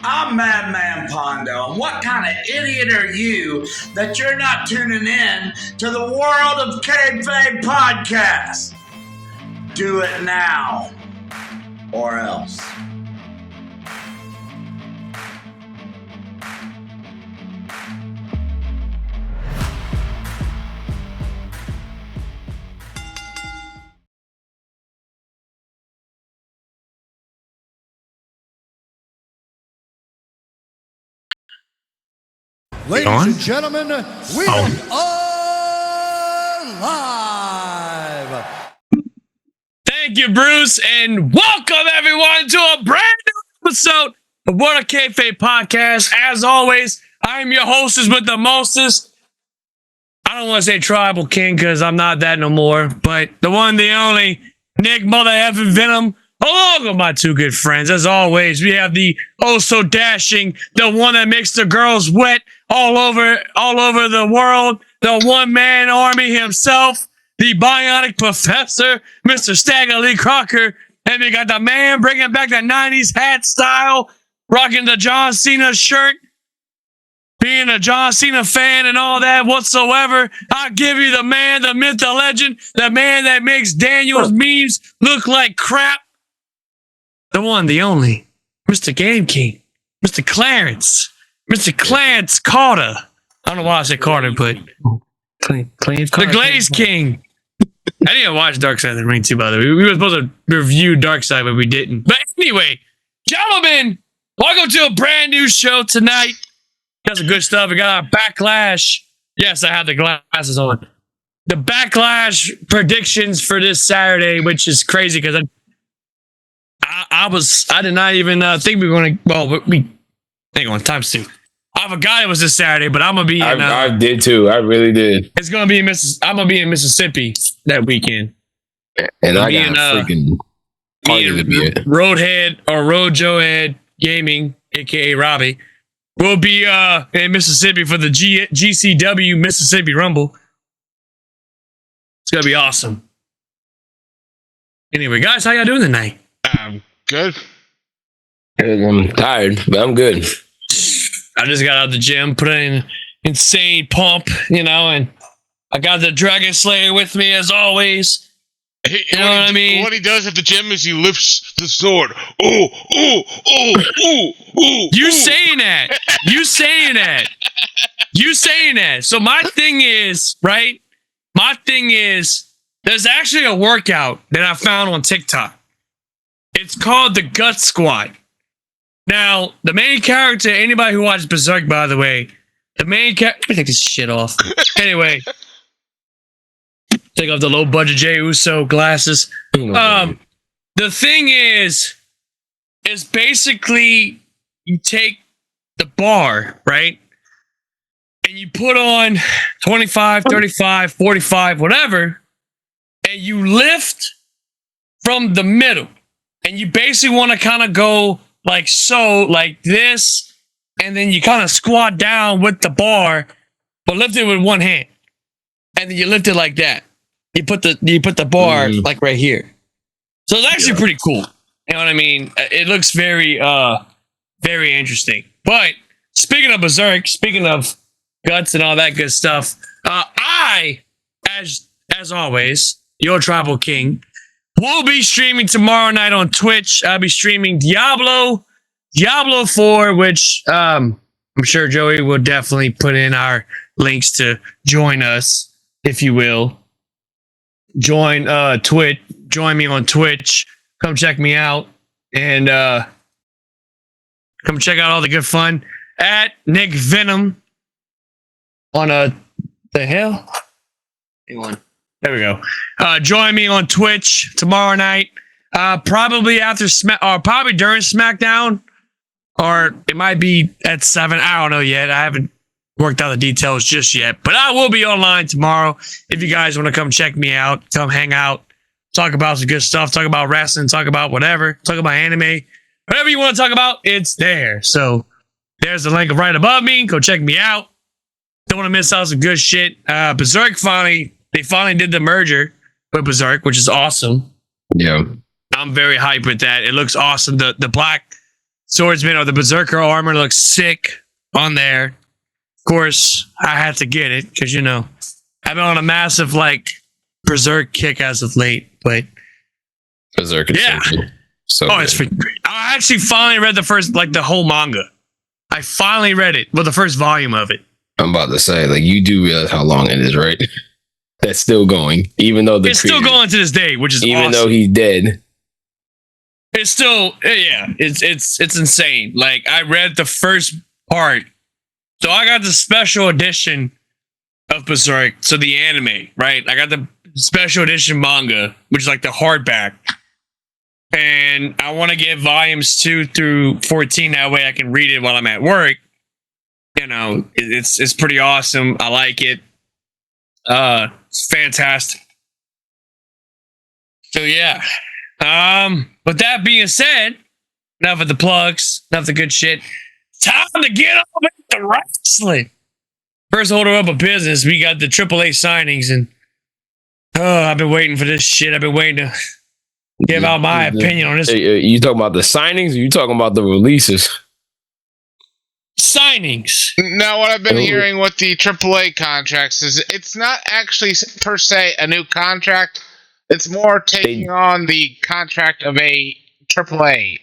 I'm Madman Pondo, and what kind of idiot are you that you're not tuning in to the World of Kayfabe podcast? Do it now, or else. Ladies and gentlemen, we are live. Thank you, Bruce, and welcome everyone to a brand new episode of What a Kayfabe podcast. As always, I'm your hostess with the mostest. I don't want to say tribal king because I'm not that no more, but the one, the only, Nick Mother Effing Venom, along with my two good friends. As always, we have the oh so dashing, the one that makes the girls wet all over the world, the one-man army himself, the bionic professor, Mr. Stagger Lee Crocker, and we got the man bringing back the 90s hat style, rocking the John Cena shirt, being a John Cena fan and all that whatsoever. I give you the man, the myth, the legend, the man that makes Daniel's memes look like crap, the one, the only, Mr. Game King, Mr. Clarence Carter. I don't know why I said Carter, but the Glaze King. I didn't watch Dark Side of the Ring too, by the way. We were supposed to review Dark Side, but we didn't. But anyway, gentlemen, welcome to a brand new show tonight. Got some good stuff. We got our Backlash. Yes, I have the glasses on. The Backlash predictions for this Saturday, which is crazy because I did not even think we were going to. Well, hang on, times two. I forgot it was this Saturday, but I'm gonna be. I did too. I really did. It's gonna be in I'm gonna be in Mississippi that weekend, and I got freaking party to be at. Roadhead or Road Joe Head Gaming, aka Robbie, will be in Mississippi for the GCW Mississippi Rumble. It's gonna be awesome. Anyway, guys, how y'all doing tonight? Good. I'm tired, but I'm good. I just got out of the gym, put in an insane pump, and I got the Dragon Slayer with me as always. You know what I mean? What he does at the gym is he lifts the sword. Ooh, ooh, ooh, ooh, ooh. You saying that? You saying that? You saying that? So my thing is, right? My thing is, there's actually a workout that I found on TikTok. It's called the Gut Squat. Now, the main character, anybody who watches Berserk, by the way, the main character... Let me take this shit off. Anyway. Take off the low-budget Jey Uso glasses. The thing is basically you take the bar, right? And you put on 25, 35, 45, whatever, and you lift from the middle. And you basically want to kind of go like so, like this, and then you kind of squat down with the bar, but lift it with one hand. And then you lift it like that. You put the bar like right here. So it's actually pretty cool. You know what I mean? It looks very very interesting. But speaking of Berserk, speaking of guts and all that good stuff, I, as always, your tribal king, we'll be streaming tomorrow night on Twitch. I'll be streaming Diablo 4, which I'm sure Joey will definitely put in our links to join us, if you will. Join me on Twitch. Come check me out and come check out all the good fun at Nick Venom on the hell? Hang on. There we go. Join me on Twitch tomorrow night. Probably after probably during SmackDown, or it might be at 7. I don't know yet. I haven't worked out the details just yet, but I will be online tomorrow. If you guys want to come check me out, come hang out, talk about some good stuff, talk about wrestling, talk about whatever, talk about anime, whatever you want to talk about, it's there. So there's the link right above me. Go check me out. Don't want to miss out some good shit. Berserk finally did the merger with Berserk, which is awesome. Yeah. I'm very hyped with that. It looks awesome. The black swordsman or the berserker armor looks sick on there. Of course, I had to get it because I've been on a massive berserk kick as of late. But Berserk is so good. It's freaking great. I actually finally read the first the whole manga. I finally read it. Well, the first volume of it. I'm about to say, you do realize how long it is, right? That's still going, even though it's still going to this day, which is even awesome. though he's dead. It's still it's insane. I read the first part, so I got the special edition of Berserk. So the anime, right? I got the special edition manga, which is the hardback, and I want to get volumes 2 through 14. That way, I can read it while I'm at work. It's pretty awesome. I like it. It's fantastic. So yeah. With that being said, enough of the plugs, enough of the good shit. Time to get on with the wrestling. First order up of business, we got the AAA signings, and I've been waiting for this shit. I've been waiting to give out my opinion on this. You talking about the signings, or you talking about the releases? Signings. Now, what I've been hearing with the AAA contracts is it's not actually per se a new contract. It's more taking on the contract of a AAA.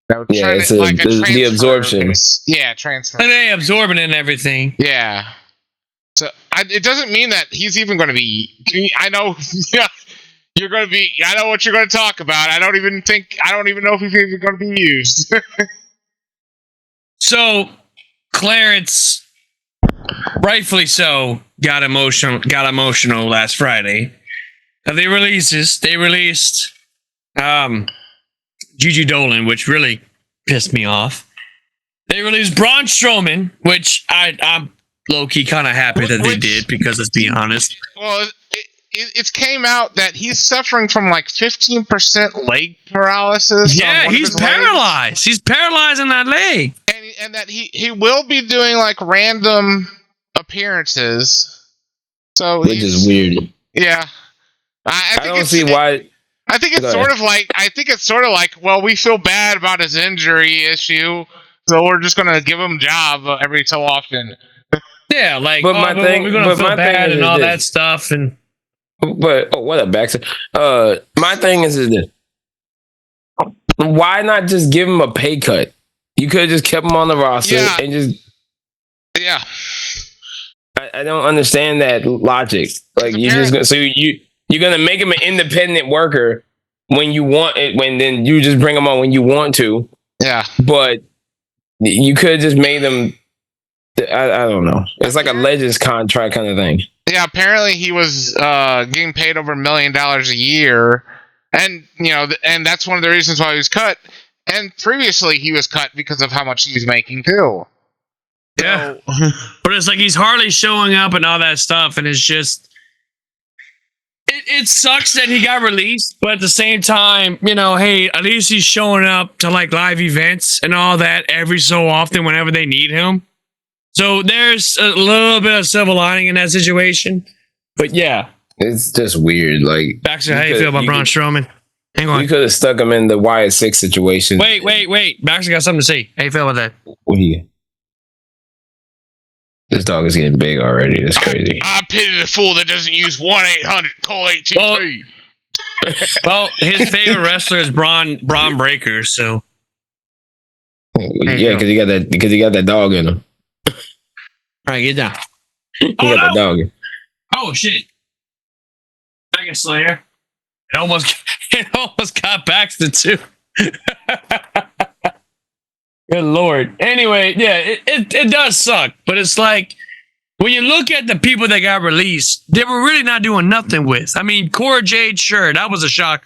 It's the absorption. Transfer. And they absorbing and everything. Yeah. So it doesn't mean that he's even going to be. I know. You're going to be. I know what you're going to talk about. I don't even know if he's even going to be used. So, Clarence, rightfully so, got emotional last Friday. They released Gigi Dolan, which really pissed me off. They released Braun Strowman, which I'm low-key kind of happy that they did, because let's be honest. Well, it came out that he's suffering from 15% leg paralysis. Yeah, he's paralyzed. Legs. He's paralyzed in that leg. And that he will be doing random appearances. So which is weird. Yeah. I don't see why. I think it's sort of like, well, we feel bad about his injury issue, so we're just gonna give him a job every so often. Yeah, we're gonna feel bad and all that stuff, and what a backside. My thing is this: why not just give him a pay cut? You could have just kept him on the roster and just. Yeah. I don't understand that logic. You're gonna make him an independent worker when you want it. Then you just bring him on when you want to. Yeah. But you could have just made them. I don't know. It's like a Legends contract kind of thing. Yeah. Apparently, he was getting paid over $1 million a year, and and that's one of the reasons why he was cut. And previously, he was cut because of how much he was making too. Yeah. But it's he's hardly showing up and all that stuff, and it's just. It sucks that he got released, but at the same time, hey, at least he's showing up to live events and all that every so often whenever they need him. So there's a little bit of silver lining in that situation. But yeah. It's just weird. Baxter, how you feel about Braun Strowman? Hang on. You could have stuck him in the Wyatt 6 situation. Wait. Baxter got something to say. How you feel about that? What do you? This dog is getting big already. That's crazy. I pity the fool that doesn't use 1-800-CALL-ATP. Well, his favorite wrestler is Braun Breaker, so. Yeah, because he got that dog in him. All right, get down. He got that dog in. Oh shit! Dragon Slayer. It almost got Baxter too. Good Lord. Anyway, yeah, it does suck, but it's when you look at the people that got released, they were really not doing nothing with. I mean, Cora Jade, sure, that was a shock.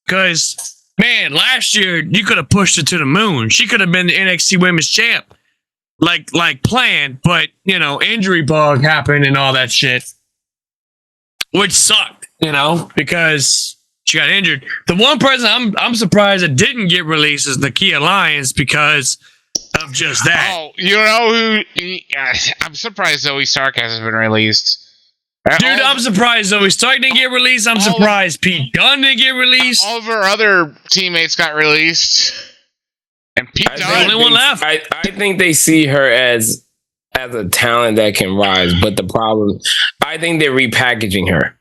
Because, man, last year, you could have pushed her to the moon. She could have been the NXT Women's Champ. Like planned, but, injury bug happened and all that shit. Which sucked, because she got injured. The one person I'm surprised that didn't get released is Nakia Lyons because of just that. Oh, you know who? I'm surprised Zoe Stark hasn't been released. Dude, I'm surprised Zoe Stark didn't get released. I'm surprised Pete Dunne didn't get released. All of her other teammates got released. And Pete the only one left. I think they see her as a talent that can rise, but the problem, I think they're repackaging her.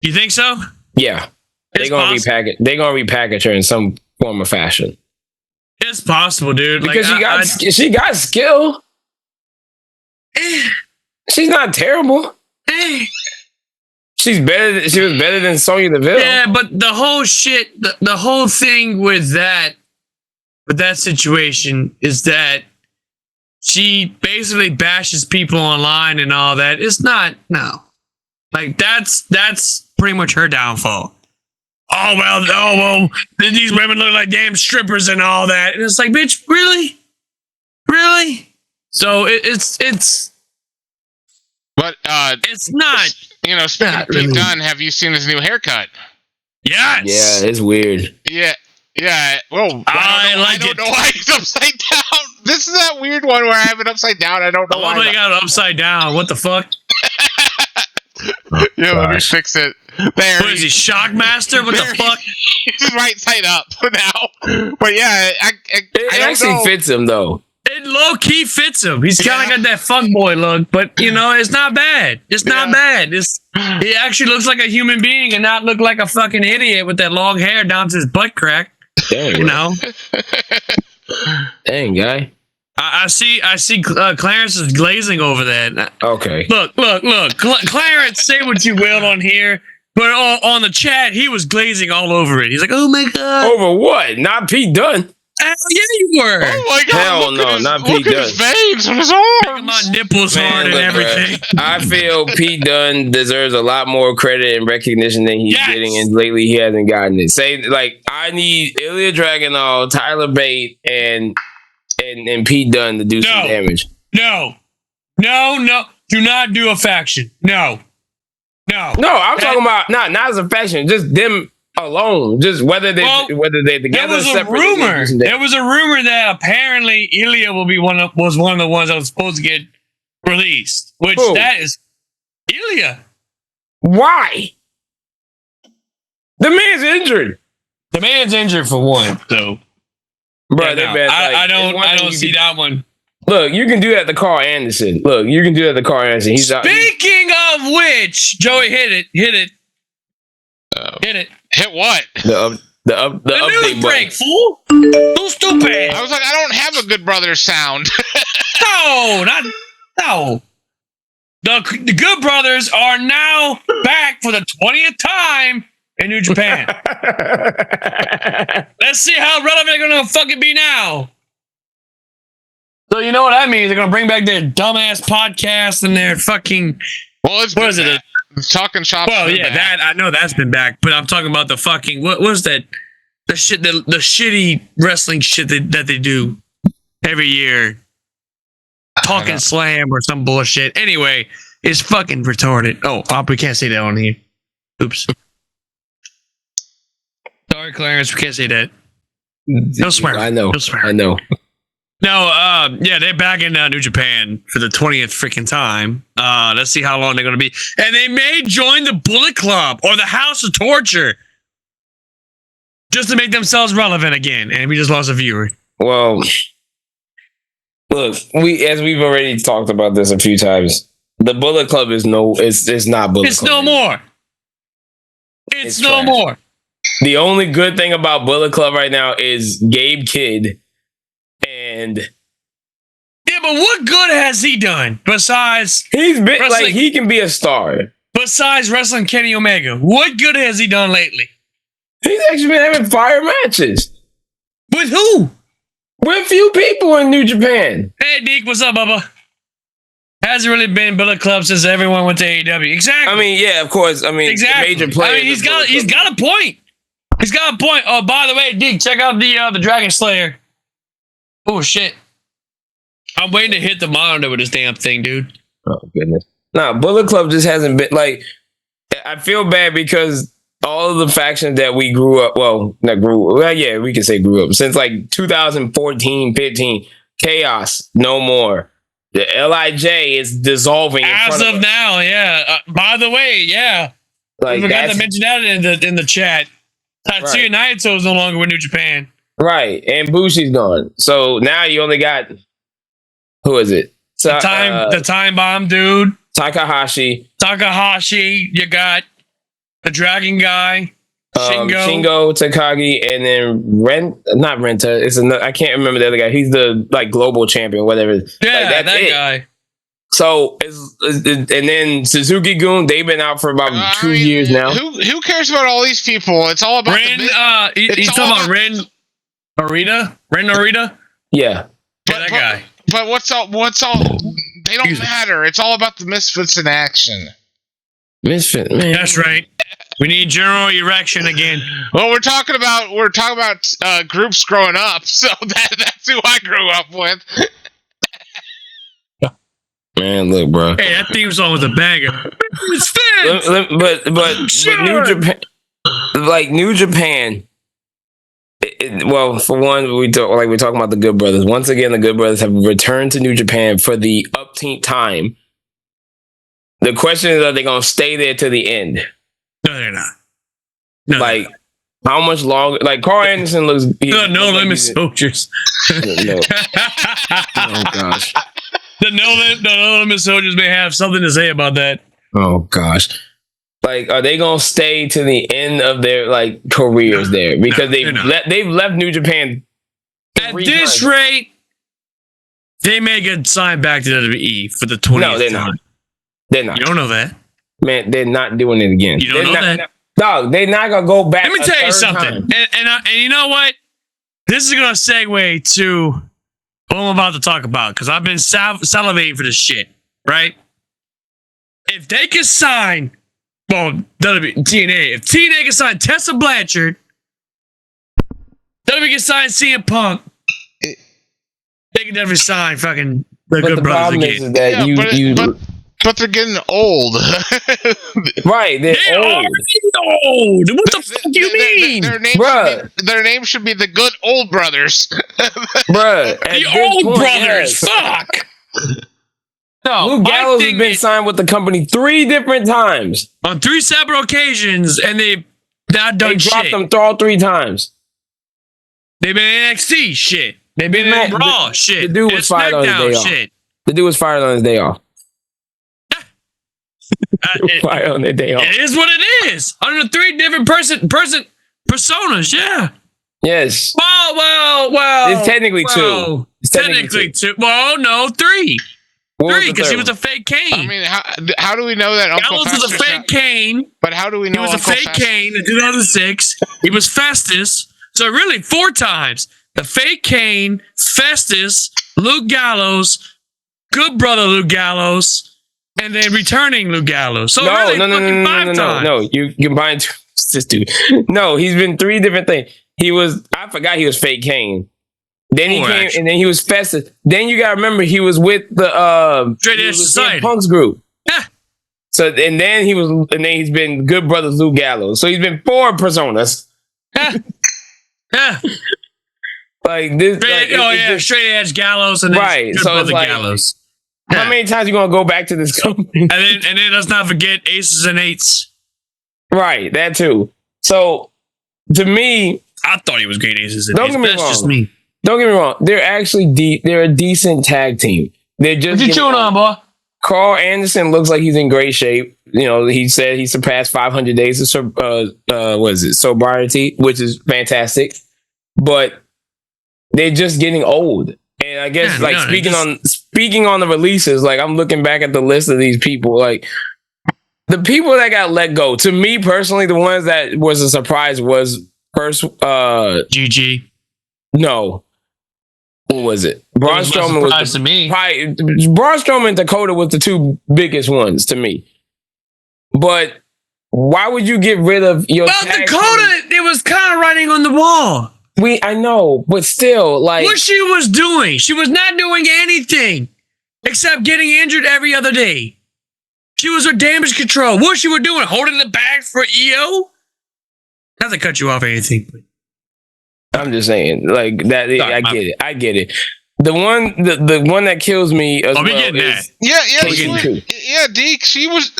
You think so? Yeah, they're gonna repackage her in some form of fashion. It's possible, dude. Because she got skill. She's not terrible. She was better than Sonya Deville. Yeah, but the whole shit, the whole thing with that situation is that she basically bashes people online and all that. It's not, no. Like, that's pretty much her downfall. Oh, well, these women look like damn strippers and all that. And it's like, bitch, really? Really? So it's But it's not. You know, speaking of Pete Dunne, have you seen his new haircut? Yes. Yeah, it's weird. Yeah. Whoa. I don't know why he's upside down. This is that weird one where I have it upside down. I don't know why. I got it upside down. What the fuck? Yeah, let me fix it. There. What is he, Shockmaster? What the fuck? He's right side up now. But yeah, It actually fits him though. It low-key fits him. He's kind of got that fuckboy look, but, you know, it's not bad. It's not bad. He actually looks like a human being and not look like a fucking idiot with that long hair down to his butt crack. Dang, you know? Dang, guy. I see Clarence is glazing over that. Okay. Look. Clarence, say what you will on here, but on the chat, he was glazing all over it. He's like, oh, my God. Over what? Not Pete Dunne. Hell yeah, you were. Oh my God! Hell no, not Pete Dunne. Look at his veins on his arms. My nipples hard and everything. I feel Pete Dunne deserves a lot more credit and recognition than he's getting, and lately he hasn't gotten it. Say, like, I need Ilya Dragunov, Tyler Bate, and Pete Dunne to do some damage. No. Do not do a faction. No. I'm talking about not as a faction, just them alone, just whether they together. There was a rumor. There was a rumor that apparently Ilya was one of the ones that was supposed to get released. Which that is Ilya. Why? The man's injured. The man's injured for one. So, bro, I don't see that one. Look, you can do that to Carl Anderson. He's Speaking of which, Joey, hit it. Hit it. Hit what? The news break, fool. So stupid. I was like, I don't have a Good Brothers sound. No. The Good Brothers are now back for the 20th time in New Japan. Let's see how relevant they're gonna fucking be now. So you know what that means? They're gonna bring back their dumbass podcast and their fucking. Well, what is it? Talking Shop. Well, yeah, that I know that's been back, but I'm talking about the fucking what was that? The shit, the shitty wrestling shit that they do every year. Talking Slam or some bullshit. Anyway, it's fucking retarded. Oh, we can't say that on here. Oops. Sorry, Clarence, we can't say that. No swear. I know. No swear. I know. No, they're back in New Japan for the 20th freaking time. Let's see how long they're going to be. And they may join the Bullet Club or the House of Torture just to make themselves relevant again. And we just lost a viewer. Well, look, as we've already talked about this a few times, the Bullet Club is it's not Bullet Club. It's no more. It's no trash. more. The only good thing about Bullet Club right now is Gabe Kidd. And yeah, but what good has he done besides he's been like he can be a star. Besides wrestling Kenny Omega, what good has he done lately? He's actually been having fire matches. With who? With a few people in New Japan. Hey Deke, what's up, Bubba? Hasn't really been Bullet Club since everyone went to AEW. Exactly. I mean, yeah, of course. I mean, exactly. Major player. I mean, he's got a point. He's got a point. Oh, by the way, Deke, check out the Dragon Slayer. Oh shit! I'm waiting to hit the monitor with this damn thing, dude. Oh goodness! Nah, Bullet Club just hasn't been like. I feel bad because all of the factions that we grew up. Well, yeah, we can say grew up since like 2014, 15. Chaos, no more. The LIJ is dissolving. As of now, yeah. By the way, yeah. Like, I forgot to mention that in the chat. Tatsuya Naito is no longer with New Japan. Right, and Bushi's gone. So now you only got who is it? The time bomb dude. Takahashi. You got the dragon guy. Shingo Takagi, and then not Renta. It's another, I can't remember the other guy. He's the global champion, whatever. Yeah, that guy. So and then Suzuki-gun, they've been out for about 2 years now. Who cares about all these people? It's all about he's talking about Ren Narita? Yeah. That guy. But what's all they don't matter. It's all about the misfits in action. Misfit, man. That's right. We need general erection again. Well, we're talking about groups growing up, so that's who I grew up with. Man, look, bro. Hey, that theme song was a banger. But sure. with New Japan, well, for one, we're talking about the Good Brothers. Once again, the Good Brothers have returned to New Japan for the upteenth time. The question is, are they going to stay there to the end? No, they're not. No, like, how much longer? Like, Carl Anderson looks... No limit soldiers. No. Oh, gosh. The no limit soldiers may have something to say about that. Oh, gosh. Like, are they going to stay to the end of their, careers there? Because they've left New Japan at this rate, they may get signed back to WWE for the 20th No, they're time. not. They're not. You don't know that. Man, they're not doing it again. You don't know that. Dog, they're not gonna go back. Let me tell you something. And you know what? This is gonna segue to what I'm about to talk about because I've been salivating for this shit. Right? If they can sign, TNA. If TNA can sign Tessa Blanchard, WWE can sign CM Punk. They can definitely sign fucking the Good Brothers again. Is that But they're getting old. Right, they're old. Old. What the fuck do you mean? Their name should be the Good Old Brothers. Bruh. The Old Brothers. Yes. Fuck. No, Luke Gallows has been signed with the company 3 different times. On 3 separate occasions, and they've not done shit. They dropped them all 3 times. They've been in NXT shit. They've been in Raw shit. The dude was fired on his day off. The dude was fired on his day off. Fired on their day off. It is what it is. Under 3 different personas, yeah. Yes. Well. It's technically 2. It's technically 2. Well, no, 3. 3, because he was a fake Kane. I mean, how do we know that Uncle Gallows was a fake Kane. But how do we know he was a fake Kane in 2006? He was Festus. So really 4 times. The fake Kane, Festus, Luke Gallows, Good Brother Luke Gallows, and then returning Luke Gallows. So no, really no, 5 times. No, you combined this dude. No, he's been 3 different things. I forgot he was fake Kane. Then he came, and then he was Festus. Then you gotta remember he was with the Straight Edge Society Punk's group. Yeah. So and then he's been Good Brothers Luke Gallows. So he's been 4 personas. Yeah. Like this. Straight Edge Gallows and then right. Good So Brother it's Gallows. How many times you gonna go back to this company? and then let's not forget Aces and Eights. Right, that too. So to me, I thought he was great Aces and Eights. Don't get me That's wrong. just me. Don't get me wrong. They're actually they're a decent tag team. They're just what you chewing on, boy? Carl Anderson looks like he's in great shape. You know, he said he surpassed 500 days of sobriety, which is fantastic. But they're just getting old. And I guess speaking on the releases, like I'm looking back at the list of these people, like the people that got let go. To me personally, the ones that was a surprise was first GG. No. What was it? Braun Strowman was to me. Braun Strowman and Dakota was the 2 biggest ones to me. But why would you get rid of your Dakota, it was kind of writing on the wall. I know, but still, like what she was doing. She was not doing anything except getting injured every other day. She was her damage control. What she was doing? Holding the bag for EO? Not to cut you off or anything. I'm just saying, like that. I get it. The one that kills me as Deke. She was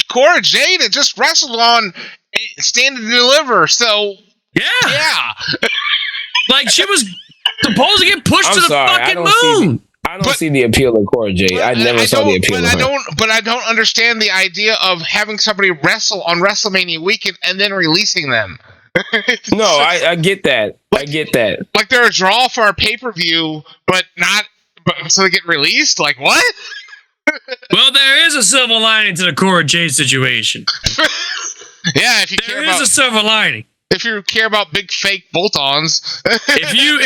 Cora Jade that just wrestled on Stand and Deliver. So yeah. Like she was supposed to get pushed to the fucking moon. I don't see the appeal of Cora Jade. I never saw the appeal of her. But I don't understand the idea of having somebody wrestle on WrestleMania weekend and then releasing them. No, I get that. I get that. Like they're a draw for our pay-per-view, but so they get released? Like what? Well, there is a silver lining to the Cora Jade situation. Yeah, there is a silver lining. If you care about big fake bolt-ons, if you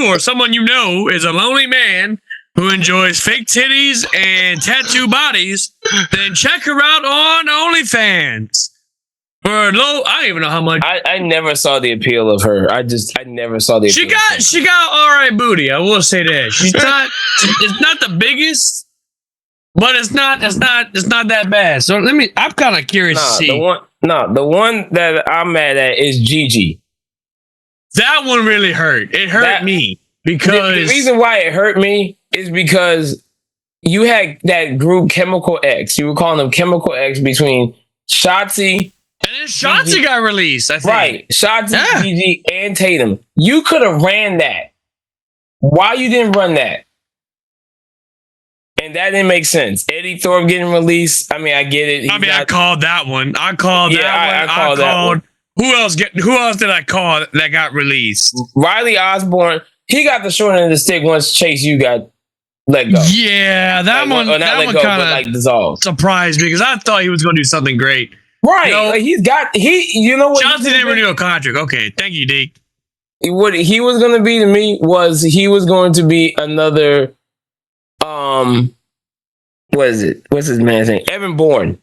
or someone you know is a lonely man who enjoys fake titties and tattoo bodies, then check her out on OnlyFans. For low, I don't even know how much. I never saw the appeal of her. I never saw the appeal. She got all right booty. I will say that. It's not the biggest. But it's not that bad. So I'm kind of curious to see. The one that I'm mad at is Gigi. That one really hurt. It hurt me because the reason why it hurt me is because you had that group Chemical X. You were calling them Chemical X between Shotzi. And then Shotzi Gigi got released, I think. Right. Shotzi, Gigi, and Tatum. You could have ran that. Why you didn't run that? And that didn't make sense. Eddie Thorpe getting released. I mean, I get it. I called that one. I called that one. Who else did I call that got released? Riley Osborne. He got the short end of the stick once Chase U got let go. Yeah, that one kind of dissolved. Surprised me because I thought he was going to do something great. Right. You know what? Johnson didn't renew a contract. Okay, thank you, Deke. What he was going to be to me was he was going to be another. What is it? What's his man's name? Evan Bourne.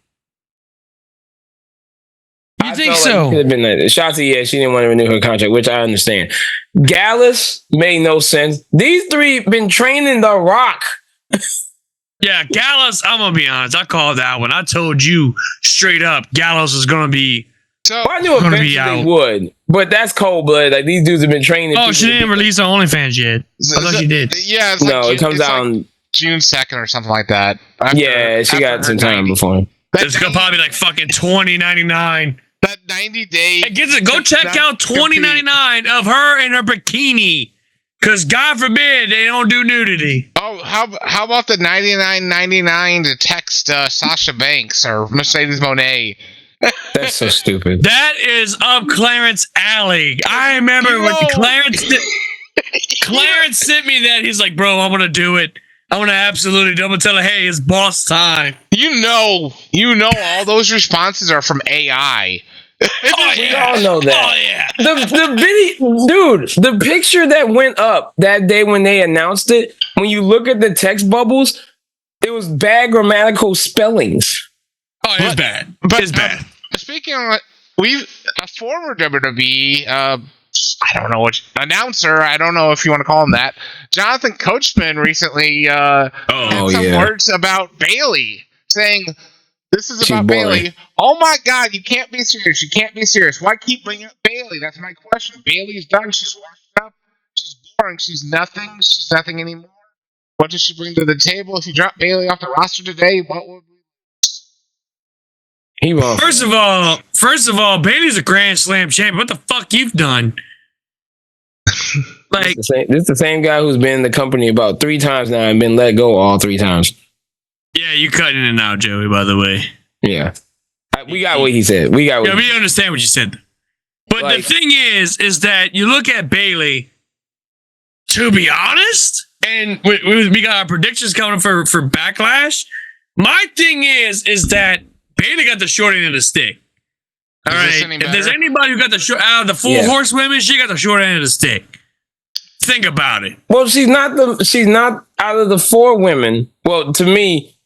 You think so? Could have been that. Shotzi, yeah, she didn't want to renew her contract, which I understand. Gallus made no sense. These three been training The Rock. Yeah, Gallus, I'm going to be honest. I called that one. I told you straight up, Gallus is going to be. So I knew eventually they would, but that's cold blood. Like these dudes have been training. Oh, she didn't release on OnlyFans yet. I thought she did. Yeah, it comes out on June 2nd or something like that. She got some time before. It's gonna probably be like fucking $20.99. That 90-day. Go check out $20.99 of her in her bikini, because God forbid they don't do nudity. Oh, how about the $99.99 to text Sasha Banks or Mercedes Moné? That's so stupid. That is up Clarence alley. I remember when Clarence sent me that. He's like, bro, I'm gonna do it. I'm gonna absolutely do it. I'm gonna tell her, hey, it's boss time. You know all those responses are from AI. Oh, we all know that. Oh yeah. The video, dude, the picture that went up that day when they announced it, when you look at the text bubbles, it was bad grammatical spellings. Oh, it's bad. It's bad. Speaking of, a former WWE, I don't know which announcer. I don't know if you want to call him that. Jonathan Coachman recently had some words about Bayley, saying this is about Bayley. Oh my God, you can't be serious. You can't be serious. Why keep bringing up Bayley? That's my question. Bayley's done. She's washed up. She's boring. She's nothing. She's nothing anymore. What does she bring to the table? If you drop Bayley off the roster today, what would he won't. First of all, Bayley's a Grand Slam champion. What the fuck you've done? Like this is the same guy who's been in the company about 3 times now and been let go all 3 times. Yeah, you cutting it out, Joey, by the way. Yeah. We got what he said. We understand what you said. But the thing is that you look at Bayley, to be honest, and we got our predictions coming for Backlash. My thing is that Bayley got the short end of the stick. All right. If there's anybody who got the short out of the 4 horsewomen, she got the short end of the stick. Think about it. Well, she's not out of the 4 women. Well, to me,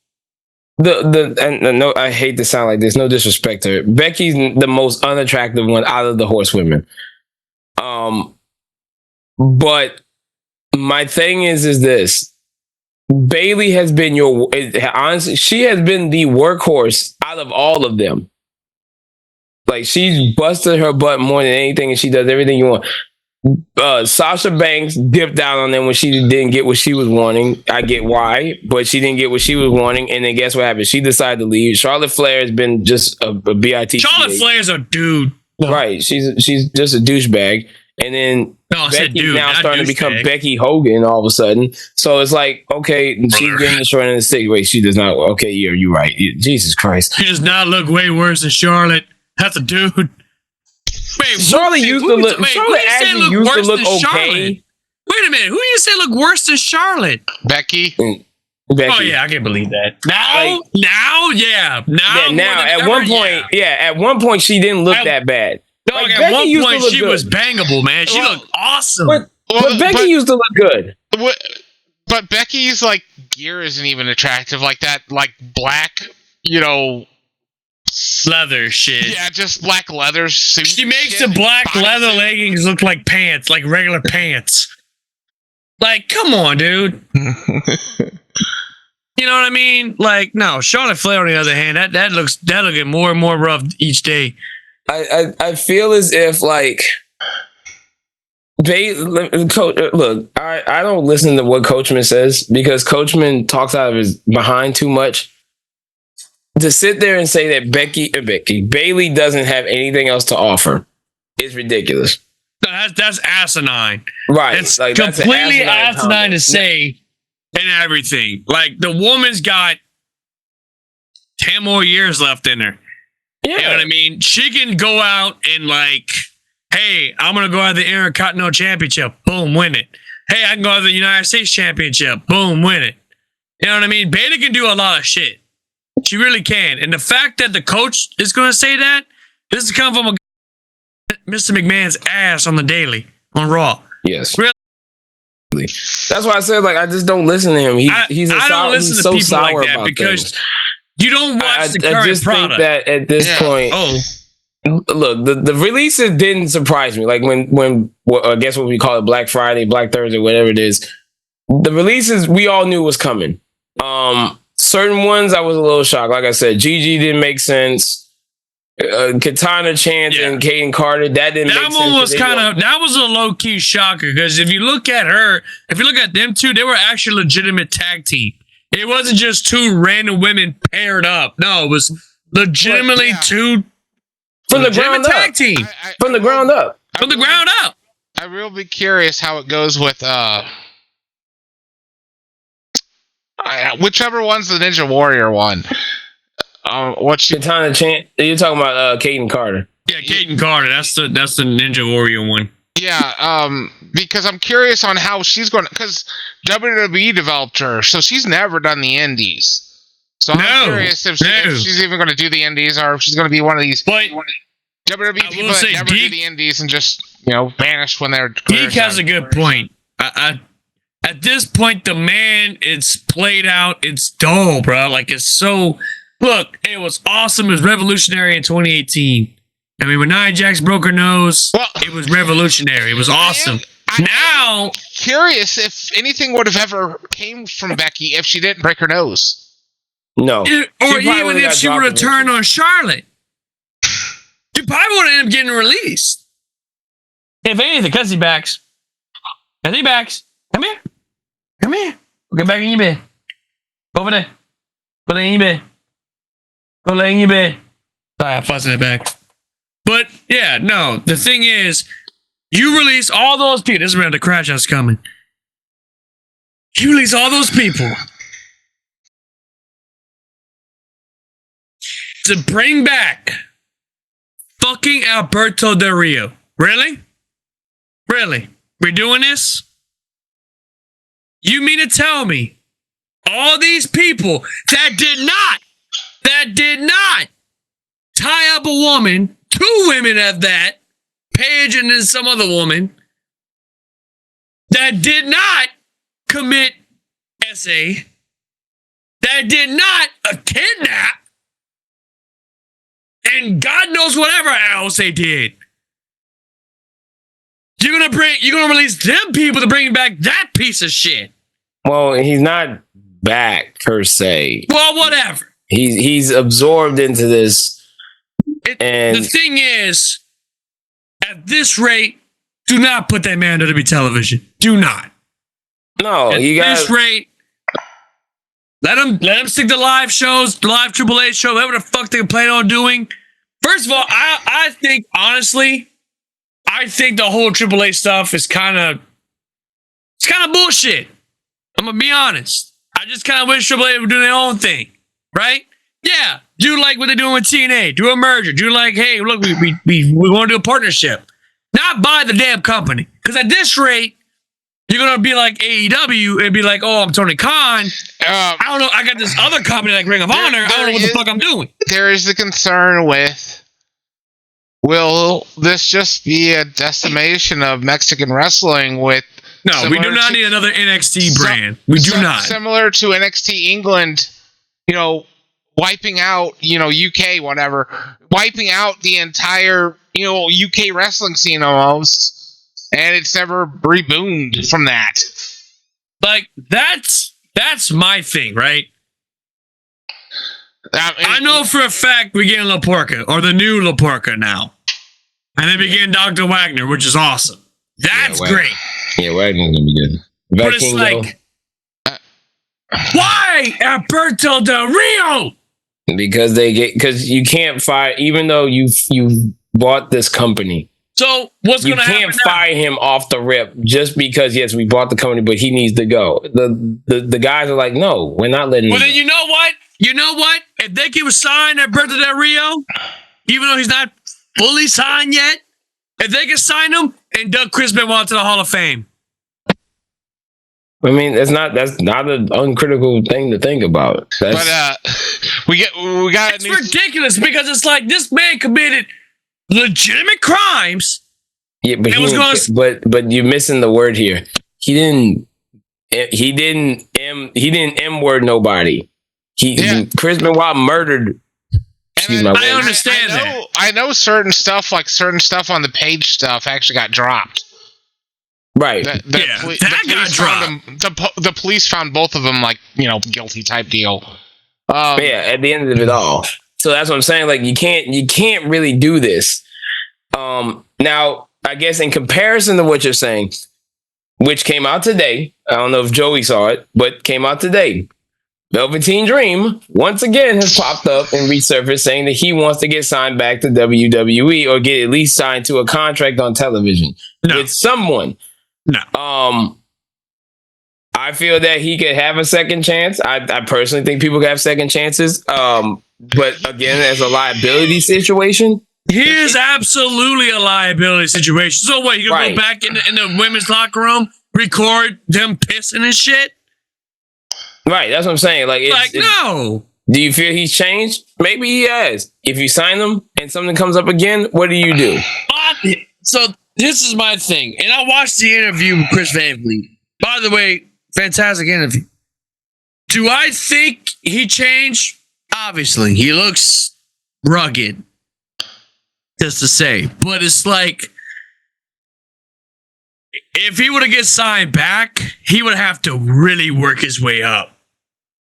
no, I hate to sound like this. No disrespect to her. Becky's the most unattractive one out of the horsewomen. But my thing is this. Bayley has been honestly, she has been the workhorse out of all of them. Like, she's busted her butt more than anything, and she does everything you want. Sasha Banks dipped down on them when she didn't get what she was wanting. I get why, but she didn't get what she was wanting, and then guess what happened? She decided to leave. Charlotte Flair has been just a BIT. Charlotte Flair's a dude. No. Right. She's just a douchebag. And then Becky's now starting to become Becky Hogan all of a sudden. So it's like, okay, she's getting the short end of the stick. Wait, she does not. Okay, yeah, you're right. Jesus Christ. She does not look way worse than Charlotte. That's a dude. Wait, Charlotte used to look. Charlotte actually used to look okay. Charlotte? Wait a minute. Who do you say look worse than Charlotte? Becky. Oh yeah, I can believe that. Now, at one point she didn't look that bad. Dog, at one point she was bangable, man. She looked awesome. But Becky used to look good. But Becky's like gear isn't even attractive like that. Like black, leather shit. Yeah, just black leather suit. She makes the black leather leggings look like pants, like regular pants. Like, come on, dude. You know what I mean? Like, no, Charlotte Flair, on the other hand, that looks getting more and more rough each day. I feel as if like look, I don't listen to what Coachman says because Coachman talks out of his behind too much. To sit there and say that Bayley doesn't have anything else to offer is ridiculous. That's asinine. Right. It's like, completely asinine to say and everything. Like, the woman's got 10 more years left in her. Yeah. You know what I mean? She can go out and like, hey, I'm going to go out of the Intercontinental Championship. Boom, win it. Hey, I can go out of the United States Championship. Boom, win it. You know what I mean? Bayley can do a lot of shit. She really can. And the fact that the coach is going to say that, this is coming from Mr. McMahon's ass on the daily, on Raw. Yes. Really? That's why I said, like, I just don't listen to him. He's so sour like that about because things. You don't watch the current I just product. think that at this point, look, the releases didn't surprise me. Like when I guess what we call it, Black Friday, Black Thursday, whatever it is, the releases we all knew was coming. Certain ones I was a little shocked. Like I said, Gigi didn't make sense. Katana Chance and Kaden Carter, that didn't make sense. That was a low key shocker because if you look at them two, they were actually a legitimate tag team. It wasn't just two random women paired up. No, it was legitimately two from the ground up. Tag team. From the ground up. From the ground up. I'm real be curious how it goes with whichever one's the Ninja Warrior one. Katana Chant? You're talking about Kaden Carter. Yeah, Kaden Carter. That's the Ninja Warrior one. Yeah, because I'm curious on how she's going to, because WWE developed her, so she's never done the indies. So I'm curious if she's even going to do the indies, or if she's going to be one of these WWE people that never do the indies and just vanish when they're. Deke has a good point. At this point, the man, it's played out. It's dull, bro. Like, it's so. Look, it was awesome. It was revolutionary in 2018. I mean, when Nia Jax broke her nose, it was revolutionary. It was awesome. I'm curious if anything would have ever came from Becky if she didn't break her nose. No. Or even if she would have turned on Charlotte. She probably would have ended up getting released. If anything, Cussy Backs. Come here. We'll get back in your bed. Over there. Go lay in your bed. Sorry, I'm fussing it back. But, yeah, no. The thing is, you release all those people. This is where the crash house coming. You release all those people to bring back fucking Alberto Del Rio. Really? Really? We're doing this? You mean to tell me all these people that did not tie up a woman, two women at that, Paige and then some other woman, that did not commit SA, that did not kidnap, and God knows whatever else they did. You're gonna release them people to bring back that piece of shit. Well, he's not back per se. Well, whatever. He's absorbed into this. And the thing is, at this rate, do not put that man on WWE television. Do not. No, at this rate, let him stick to live shows, live AAA show, whatever the fuck they plan on doing. First of all, I think, honestly, I think the whole AAA stuff is kind of bullshit. I'm going to be honest. I just kind of wish AAA would do their own thing, right? Yeah, do like what they're doing with TNA. Do a merger. Do like, hey, look, we want to do a partnership. Not buy the damn company. Because at this rate, you're going to be like AEW and be like, oh, I'm Tony Khan. I don't know. I got this other company like Ring of Honor. I don't know what the fuck I'm doing. There is the concern with, will this just be a decimation of Mexican wrestling with... No, we do not need another NXT brand. We do not. Similar to NXT England, wiping out, UK, whatever, wiping out the entire, UK wrestling scene almost. And it's never reboomed from that. Like, that's my thing, right? I know for a fact we're getting La Porca, or the new La Porca now. And then we getting Dr. Wagner, which is awesome. That's great. Yeah, Wagner's going to be good. But it's like, why Alberto Del Rio? Because you can't fire, even though you bought this company. So what's going to happen? You can't fire him off the rip just because, yes, we bought the company, but he needs to go. The guys are like, no, we're not letting him go. Then you know what? You know what? If they can sign Alberto Del Rio, even though he's not fully signed yet, if they can sign him and Doug Crispin went to the Hall of Fame. I mean, that's not an uncritical thing to think about. We got. It's ridiculous because it's like this man committed legitimate crimes. Yeah, but you're missing the word here. He didn't M-word nobody. Chris Benoit murdered. I understand that. I know certain stuff on the page stuff actually got dropped. Right. The police found both of them guilty type deal. At the end of it all. So that's what I'm saying. Like you can't really do this. Now I guess in comparison to what you're saying, which came out today, I don't know if Joey saw it, but came out today. Velveteen Dream once again has popped up and resurfaced saying that he wants to get signed back to WWE or get at least signed to a contract on television with someone. No. I feel that he could have a second chance. I personally think people could have second chances. But again, as a liability situation. He is absolutely a liability situation. So what, you gonna go back in the women's locker room, record them pissing and shit? Right, that's what I'm saying. No. Do you feel he's changed? Maybe he has. If you sign him and something comes up again, what do you do? So this is my thing. And I watched the interview with Chris Van Vliet. By the way, fantastic interview. Do I think he changed? Obviously. He looks rugged. Just to say. But it's like, if he were to get signed back, he would have to really work his way up.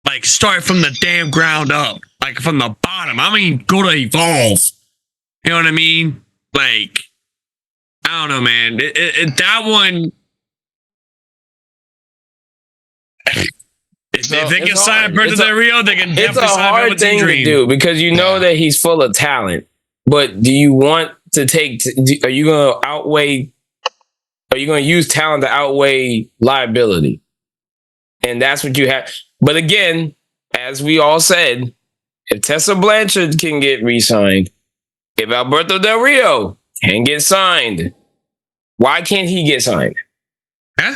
Like, start from the damn ground up. Like, from the bottom. I mean, go to Evolve. You know what I mean? Like, I don't know, man. That one... If they can sign Alberto Del Rio, they can definitely sign Velveteen Dream. It's a hard thing to do because you know that he's full of talent. But do you want to are you going to use talent to outweigh liability? And that's what you have. But again, as we all said, if Tessa Blanchard can get re-signed, if Alberto Del Rio can get signed, why can't he get signed? Yeah.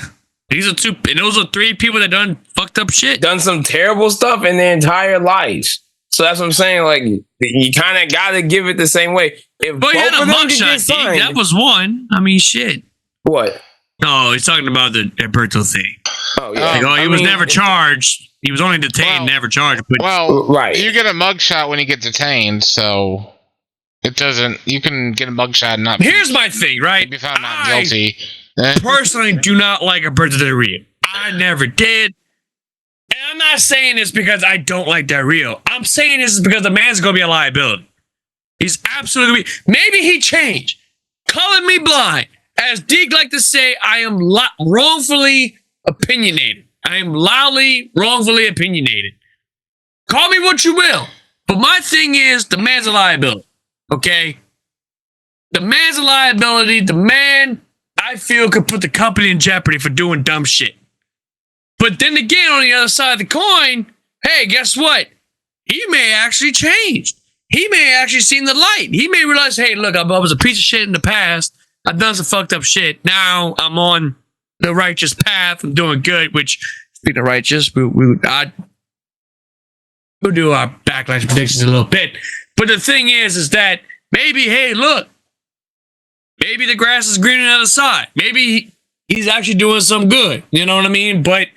Those are three people that done fucked up shit. Done some terrible stuff in their entire lives. So that's what I'm saying. Like, you kind of got to give it the same way. If but both he had a of them get signed, that was one. I mean, shit. What? No, he's talking about the Alberto thing. Oh, yeah. He was never charged. He was only detained, never charged. But right. You get a mugshot when you get detained, so it doesn't. You can get a mugshot and not. Here's my thing, right? Be found not guilty. Personally, do not like Alberto Del Rio. I never did. And I'm not saying this because I don't like Del Rio. I'm saying this is because the man's going to be a liability. He's absolutely... Maybe he changed. Calling me blind. As Deke like to say, I am wrongfully opinionated. I am loudly, wrongfully opinionated. Call me what you will. But my thing is, the man's a liability. Okay? The man's a liability. The man, I feel, could put the company in jeopardy for doing dumb shit. But then again, on the other side of the coin, hey, guess what? He may actually change. He may actually seen the light. He may realize, hey, look, I was a piece of shit in the past. I've done some fucked up shit. Now I'm on the righteous path. I'm doing good, which, speaking of righteous, we'll do our backlash predictions in a little bit. But the thing is that maybe, hey, look, maybe the grass is green on the other side. Maybe he's actually doing some good. You know what I mean? But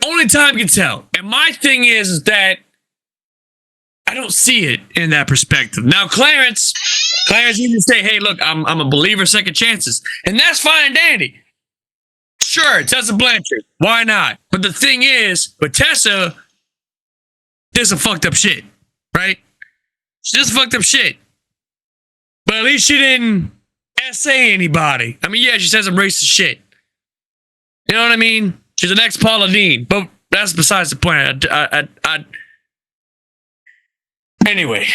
only time can tell. And my thing is that I don't see it in that perspective. Now, Clarence, you can say, hey, look, I'm a believer in second chances. And that's fine and dandy. Sure, Tessa Blanchard. Why not? But the thing is, with Tessa, there's some fucked up shit, right? She did some fucked up shit. But at least she didn't essay anybody. I mean, yeah, she said some racist shit. You know what I mean? She's an ex-Paula Deen. But that's besides the point. Anyway.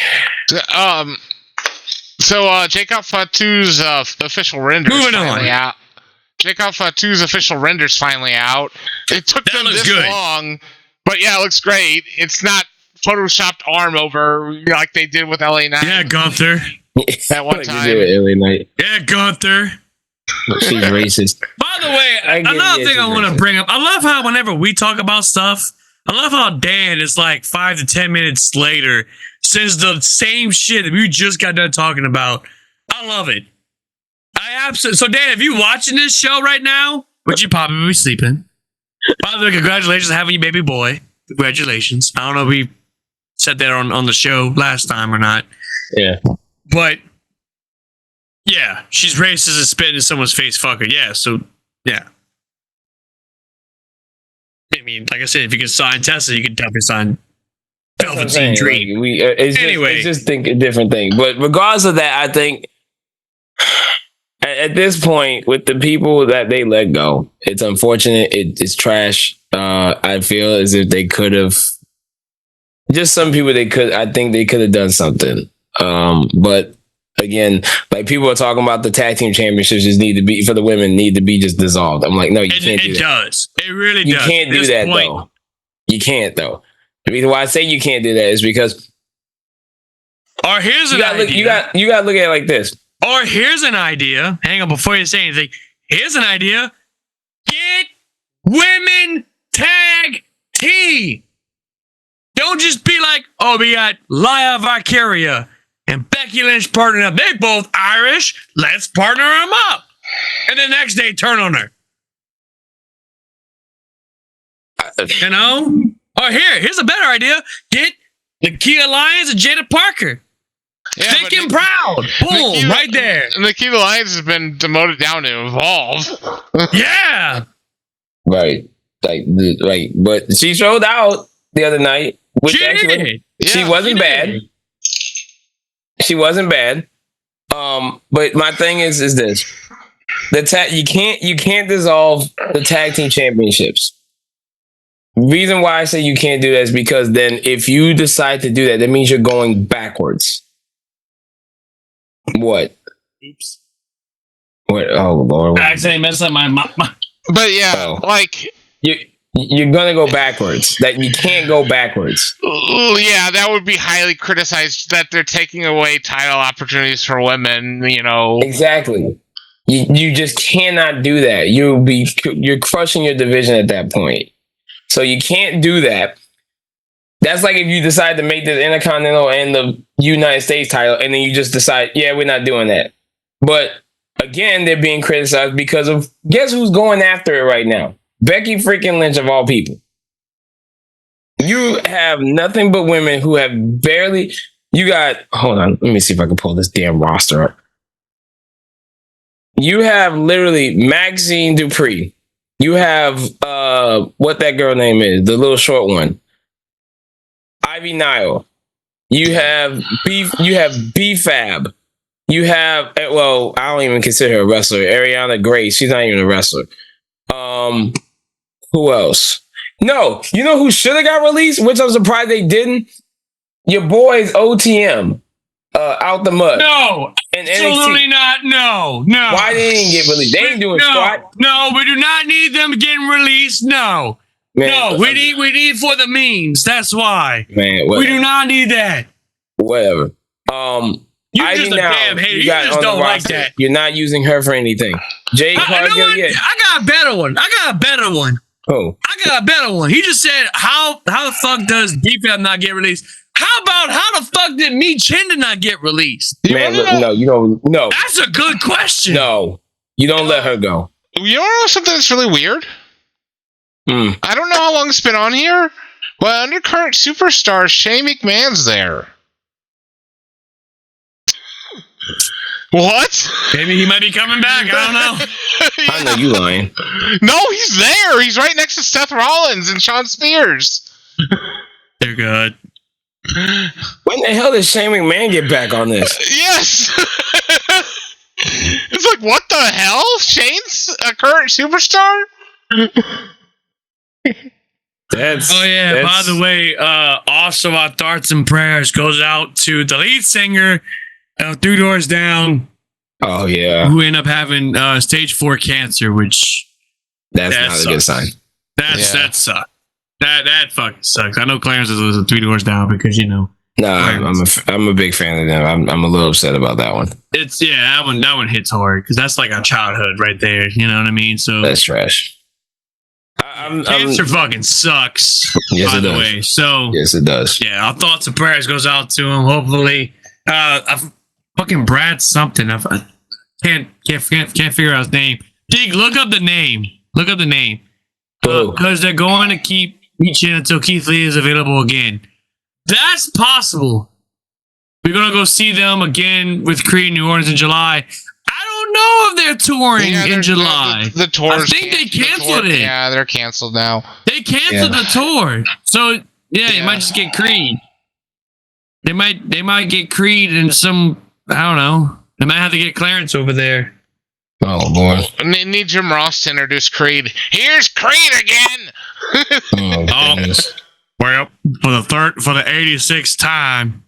So Jacob Fatu's official render's finally out. Jacob Fatu's official render's finally out. It took them this long, but yeah, it looks great. It's not photoshopped arm over like they did with LA Knight. Yeah, Gunther. That one time. LA Knight. Yeah, Gunther. She's racist. By the way, another thing I want to bring up. I love how whenever we talk about stuff, I love how Dan is like 5 to 10 minutes later says the same shit that we just got done talking about. I love it. I absolutely. So Dan, if you watching this show right now, which you probably be sleeping. By the way, congratulations on having your baby boy. Congratulations. I don't know if we said that on the show last time or not. Yeah. But yeah, she's racist and spitting in someone's face, fucker. Yeah, so yeah. I mean, like I said, if you can sign Tessa, you can definitely sign Velveteen Dream. Like, it's just think a different thing. But regardless of that, I think at this point, with the people that they let go, it's unfortunate. It's trash. I feel as if they could have. Just some people I think they could have done something. But again, like people are talking about the tag team championships for the women need to be just dissolved. I'm like, no, you can't do that. It does. It really does. You can't do that though. You can't though. The reason why I say you can't do that is because here's an idea. You gotta look at it like this. Or here's an idea. Hang on, before you say anything. Here's an idea. Get women tag team. Don't just be like, oh, we got Laya Valkyria and Becky Lynch partnering up. They both Irish. Let's partner them up. And the next day, turn on her. You know? Or here's a better idea. Get Nakia Lyons and Jada Parker. Yeah, thick and proud. Boom, right there. Nakia Lyons has been demoted down to Evolve. Yeah. Right. But she showed out the other night. She wasn't bad. She wasn't bad. But my thing is this: you can't dissolve the tag team championships. Reason why I say you can't do that is because then if you decide to do that, that means you're going backwards. What? Oops. What? Oh Lord! I accidentally messed up my. But yeah, like you're gonna go backwards. That you can't go backwards. Yeah, that would be highly criticized that they're taking away title opportunities for women. You know, exactly. You just cannot do that. You're crushing your division at that point. So you can't do that. That's like if you decide to make the Intercontinental and the United States title, and then you just decide, yeah, we're not doing that. But again, they're being criticized because of, guess who's going after it right now? Becky freaking Lynch, of all people. You have nothing but women who have barely, hold on, let me see if I can pull this damn roster up. You have literally Maxine Dupree. You have, what that girl name is, the little short one. Ivy Nile. You have B-Fab. You have, well, I don't even consider her a wrestler. Ariana Grace. She's not even a wrestler. Who else? No, you know who should have got released, which I'm surprised they didn't? Your boys OTM. out the mud. No, and absolutely NXT. not. No. Why they didn't get released? They ain't doing squat. No, we do not need them getting released. No. Man, no, we need for the memes. That's why. Man, we do not need that. Whatever. You're just a damn hater. You just don't like that. You're not using her for anything. Jade Cargill, yeah. I got a better one. Oh. I got a better one. He just said, how the fuck does Kayfabe not get released? How the fuck did Me Chinda not get released? Man, look, no, you don't. No. That's a good question. No. You don't let her go. You know something that's really weird? I don't know how long it's been on here, but Undercurrent Superstar Shane McMahon's there. What? Maybe he might be coming back. I don't know. I know you lying. No, he's there. He's right next to Seth Rollins and Shawn Spears. They're good. When the hell did Shane McMahon get back on this? Yes. It's like, what the hell? Shane's a current superstar? By the way, also our thoughts and prayers goes out to the lead singer, 3 Doors Down. Oh yeah, who ended up having stage 4 cancer, which that's not a good sign. That sucks. That fucking sucks. I know Clarence is 3 Doors Down because No, I'm a big fan of them. I'm a little upset about that one. That one hits hard because that's like our childhood right there. You know what I mean? So that's trash. Cancer fucking sucks. Yes, by it the does. way, so yes, it does. Yeah, our thoughts and prayers goes out to him. Hopefully, fucking Brad something. I can't figure out his name. Dig, look up the name. Because they're going to keep reaching until Keith Lee is available again. That's possible. We're gonna go see them again with Creed in New Orleans in July. I don't know if they're touring in July. The tours. I think they canceled it. Yeah, they're canceled now. They canceled the tour. So you might just get Creed. They might get Creed and some. I don't know. They might have to get Clarence over there. Oh boy. Need Jim Ross to introduce Creed. Here's Creed again. Well, for the 86th time.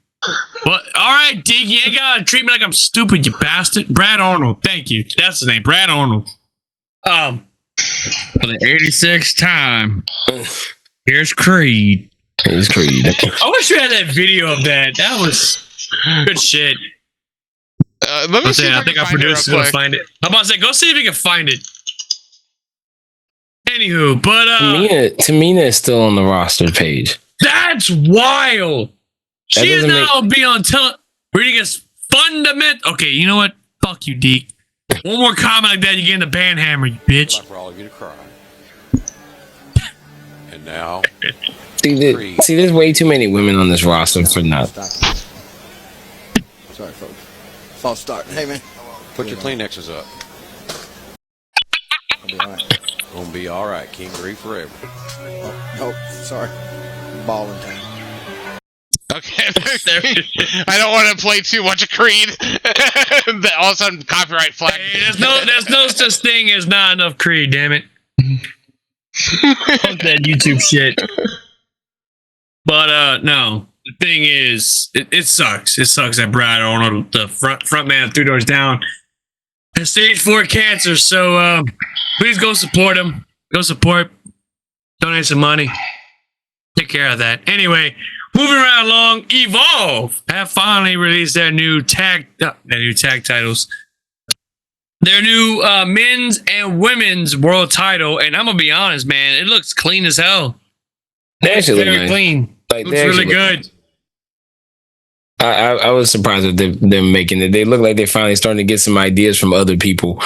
Well, all right, Dig, you ain't gotta treat me like I'm stupid, you bastard. Brad Arnold, thank you. That's the name, Brad Arnold. For the 86th time, here's Creed. Here's Creed. I wish we had that video of that. That was good shit. Let me see. I think our producer's gonna find it. I'm about to say, go see if you can find it. Anywho, but Tamina is still on the roster page. That's wild. She is now be on reading us fundamental. Okay, you know what? Fuck you, Deke. One more comment like that, you get in the band hammer, you bitch. For all of you to cry. And now, see, there's way too many women on this roster for nothing. Sorry, folks. False start. Hey, man. put your Kleenexes up. I'll be all right. Gonna be all right. King Gree forever. Oh, sorry. Balling time. Okay. I don't want to play too much of Creed. That all of a sudden copyright flag. Hey, there's no such thing as not enough Creed, damn it. Fuck that YouTube shit. But no. The thing is, it sucks. It sucks that Brad Arnold, the front man of 3 Doors Down, has stage 4 cancer. So please go support him. Go support. Donate some money. Take care of that. Anyway, moving right along, Evolve have finally released their new tag titles. Their new men's and women's world title, and I'm gonna be honest, man, it looks clean as hell. They actually Very clean. Like, looks really good. I was surprised that they're making it. They look like they're finally starting to get some ideas from other people,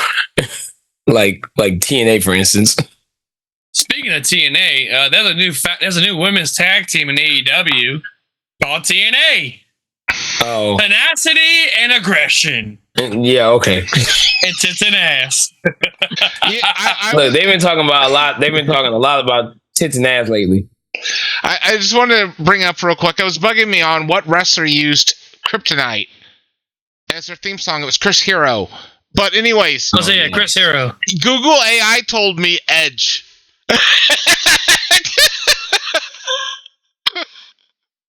like TNA, for instance. Speaking of TNA, there's a new women's tag team in AEW called TNA. Oh, Tenacity and aggression. Yeah, okay. And tits and ass. Yeah, Look, they've been talking about a lot. They've been talking a lot about tits and ass lately. I just wanted to bring up real quick. It was bugging me on what wrestler used Kryptonite as their theme song. It was Chris Hero. But anyways. Chris Hero. Google AI told me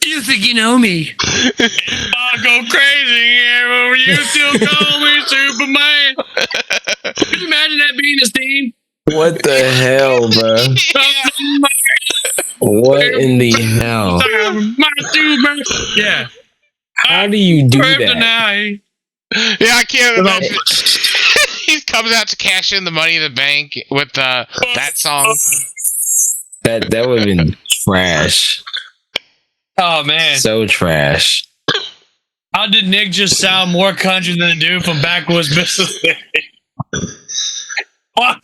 You think you know me? I'll go crazy, yeah, you still call me Superman. Can you imagine that being his theme? What the hell, bro? What in the hell? Yeah. How do you do that? Tonight. Yeah, I can't imagine. He comes out to cash in the money in the bank with that song. That would have been trash. Oh man, so trash. How did Nick just sound more country than the dude from Backwoods Mississippi? Fuck.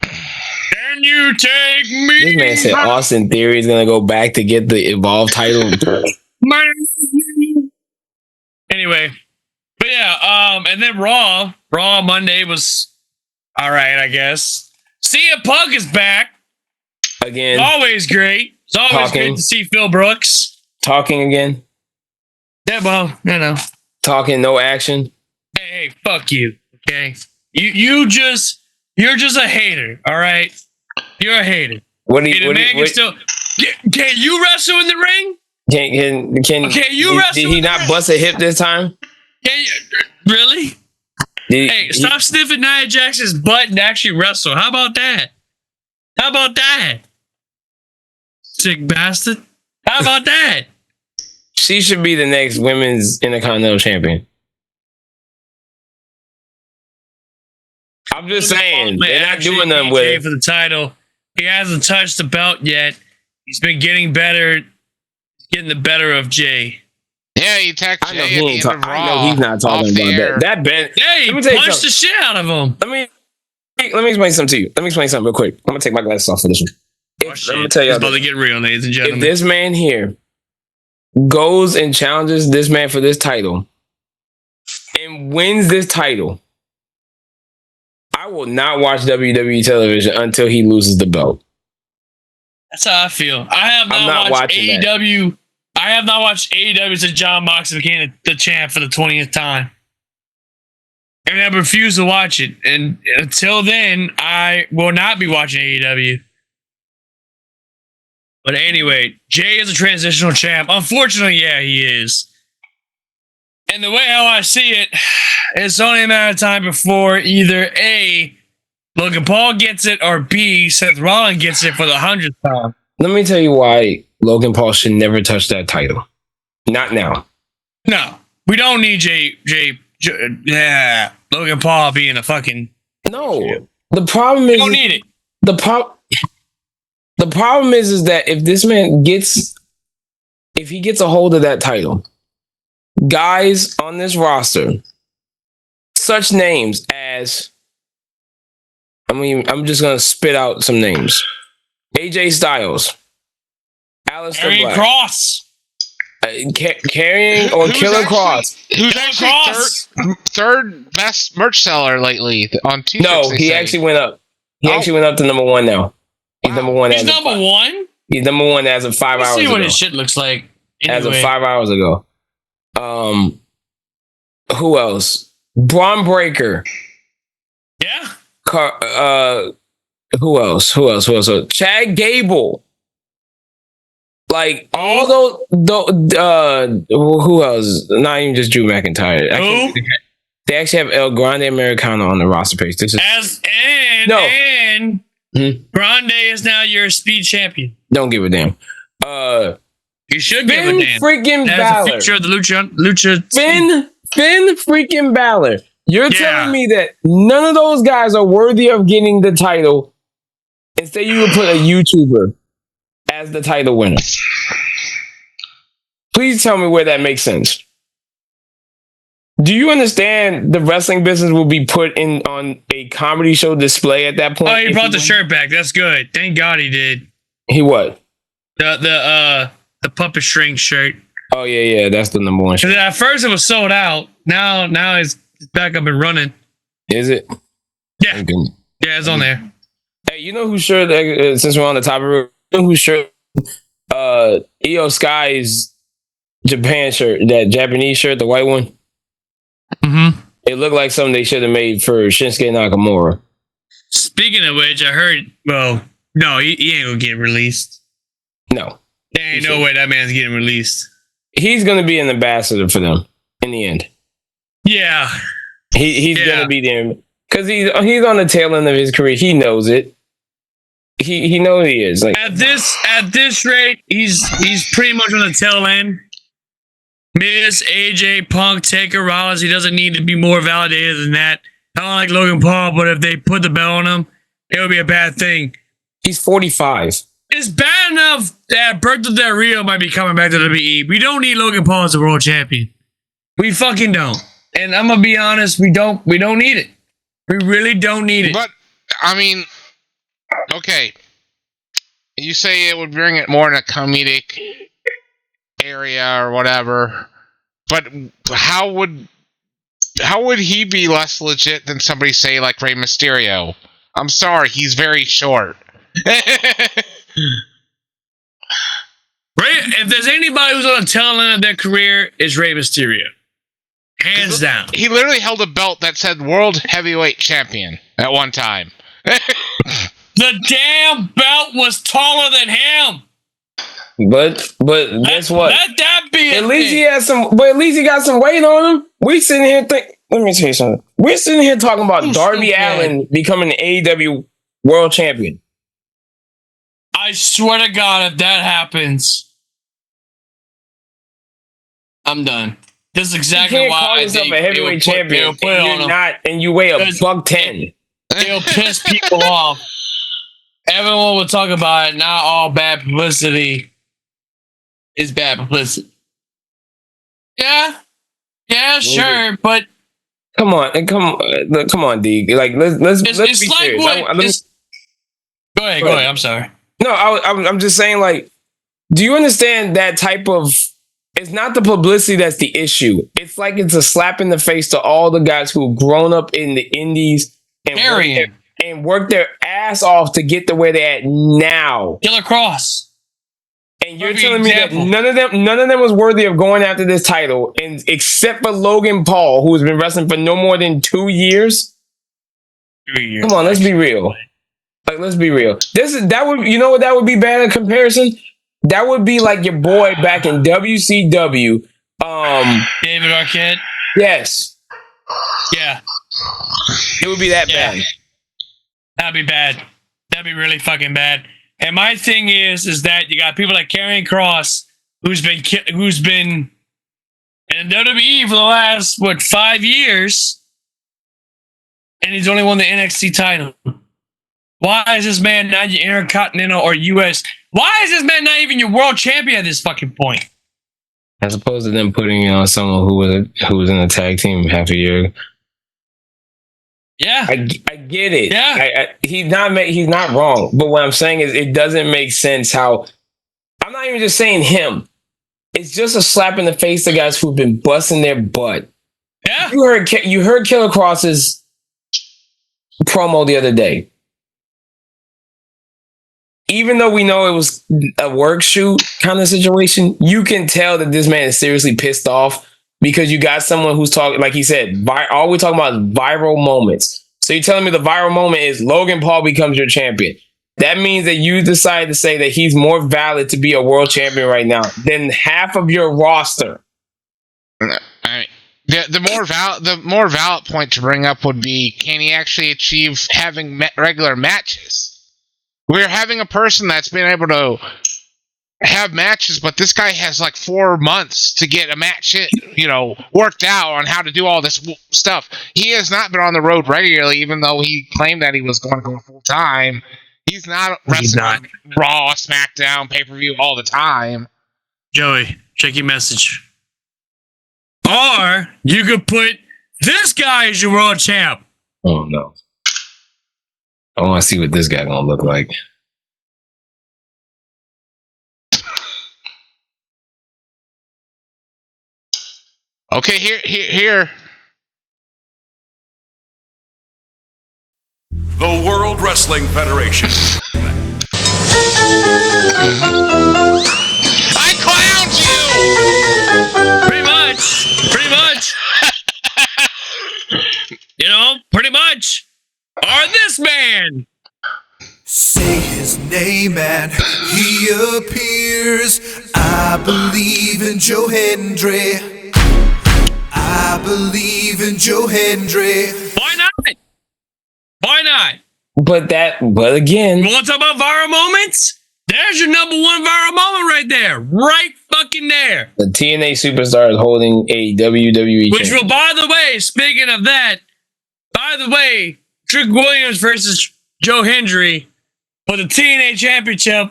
Can you take me? This man said Austin Theory is gonna go back to get the Evolve title. Anyway, but yeah, and then Raw Monday was all right, I guess. CM Punk is back again. It's always great. It's always great to see Phil Brooks talking again. Yeah, well, you know, talking, no action. Hey, fuck you. Okay, you're just a hater. All right, you're a hater. What do you? Can you wrestle in the ring? Can you wrestle? Did he not bust a hip this time? Can you, really? Hey, stop sniffing Nia Jax's butt and actually wrestle. How about that? How about that? Sick bastard. How about that? She should be the next women's Intercontinental champion. I'm just saying, they're not doing nothing with it. For the title, he hasn't touched the belt yet. He's been getting better, getting the better of Jay. Yeah, he attacked Jay at the end of Raw. I know he's not talking about that. That Ben. Yeah, he punched the shit out of him. Let me explain something to you. Let me explain something real quick. I'm gonna take my glasses off for this one. Let me tell you, it's about to get real, ladies and gentlemen. If this man here goes and challenges this man for this title and wins this title, I will not watch WWE television until he loses the belt. That's how I feel. I have not watched AEW. That. I have not watched AEW since John Moxley became the champ for the 20th time. And I refuse to watch it. And until then, I will not be watching AEW. But anyway, Jay is a transitional champ. Unfortunately, yeah, he is. And the way how I see it, it's only a matter of time before either A, Logan Paul gets it, or B, Seth Rollins gets it for the 100th time. Let me tell you why Logan Paul should never touch that title. Not now. No, we don't need Logan Paul being a fucking... No. The problem is... We don't need it. The problem is that if this man gets a hold of that title, guys on this roster, such names as, I'm just gonna spit out some names: AJ Styles, Aleister Black, Cross, carrying or Killer Cross, who's actually third best merch seller lately on T-shirts. No, he actually went up. He actually went up to number one now. He's number one. He's number one? He's number one as of 5 hours ago. See what his shit looks like. Anyway. As of 5 hours ago. Who else? Braun Breaker. Yeah. Who else? Chad Gable. Like all those. Who else? Not even just Drew McIntyre. They actually have El Grande Americano on the roster page. This is Grande is now your speed champion. Don't give a damn. You should give a damn. Freaking Balor. The future of the lucha. Finn freaking Balor. You're telling me that none of those guys are worthy of getting the title. Instead, you would put a YouTuber as the title winner. Please tell me where that makes sense. Do you understand the wrestling business will be put in on a comedy show display at that point? Oh, he brought the shirt back. That's good. Thank God he did. He what? The puppet string shirt. Oh yeah, that's the number one shirt. At first it was sold out. Now it's back up and running. Is it? Yeah. Yeah, it's on there. Hey, you know whose shirt? Since we're on the topic, you know whose shirt? Io Sky's Japan shirt, that Japanese shirt, the white one. Mm-hmm. It looked like something they should have made for Shinsuke Nakamura. Speaking of which, I heard. Well, no, he ain't gonna get released. No, There ain't no way that man's getting released. He's going to be an ambassador for them in the end. Yeah. He's going to be there because he's on the tail end of his career. He knows it. He knows he is. Like at this rate, he's pretty much on the tail end. Miz, AJ, Punk, Taker, Rollins. He doesn't need to be more validated than that. I don't like Logan Paul, but if they put the belt on him, it would be a bad thing. He's 45. It's bad enough that Berto Del Rio might be coming back to the WWE. We don't need Logan Paul as a world champion. We fucking don't. And I'm gonna be honest, we don't need it. We really don't need it. But I mean, okay. You say it would bring it more in a comedic area or whatever. But how would he be less legit than somebody say like Rey Mysterio? I'm sorry, he's very short. If there's anybody who's on the tail end of their career, it's Rey Mysterio. Hands down. He literally held a belt that said World Heavyweight Champion at one time. The damn belt was taller than him. But guess what? Let that be. At least he has some. But at least he got some weight on him. We sitting here let me tell you something. We're sitting here talking about Darby Allin becoming an AEW World Champion. I swear to God, if that happens, I'm done. This is exactly why I think a heavyweight champion and you weigh $110. It'll piss people off. Everyone will talk about it. Not all bad publicity is bad publicity. Yeah, sure, but come on, D. Like let's be serious. Go ahead. I'm sorry. No, I'm just saying. Like, do you understand that type of? It's not the publicity that's the issue. It's like it's a slap in the face to all the guys who've grown up in the indies and worked their ass off to get to where they're at now. Killer Cross. And you're telling me that none of them was worthy of going after this title, and except for Logan Paul, who's been wrestling for no more than 2 years. 3 years. Come on, let's be real. Like, let's be real. You know what that would be bad in comparison? That would be like your boy back in WCW. David Arquette? Yes. Yeah. It would be that bad. That'd be bad. That'd be really fucking bad. And my thing is that you got people like Karrion Kross, who's been in WWE for the last 5 years, and he's only won the NXT title. Why is this man not your Intercontinental or US? Why is this man not even your world champion at this fucking point? As opposed to them putting on someone who was in a tag team half a year. Yeah, I get it. Yeah, he's not wrong. But what I'm saying is, it doesn't make sense how. I'm not even just saying him. It's just a slap in the face to guys who've been busting their butt. Yeah, you heard Killer Cross's promo the other day. Even though we know it was a work shoot kind of situation, you can tell that this man is seriously pissed off because you got someone who's talking, like he said, all we're talking about is viral moments. So you're telling me the viral moment is Logan Paul becomes your champion. That means that you decide to say that he's more valid to be a world champion right now than half of your roster. I mean, the more valid point to bring up would be, can he actually achieve having regular matches? We're having a person that's been able to have matches, but this guy has like 4 months to get a match, worked out on how to do all this stuff. He has not been on the road regularly, even though he claimed that he was going to go full time. He's not wrestling on Raw, SmackDown, pay-per-view all the time. Joey, check your message. Or you could put this guy as your world champ. Oh no. I want to see what this guy gonna look like. Okay, here. The World Wrestling Federation. I clowned you! Pretty much. Pretty much. Or this man. Say his name and he appears. I believe in Joe Hendry. I believe in Joe Hendry. Why not? Why not? But again, You want to talk about viral moments? There's your number one viral moment right there. Right fucking there. the TNA superstar is holding a WWE Which championship. will, by the way, speaking of that, by the way, Trick Williams versus Joe Hendry for the TNA Championship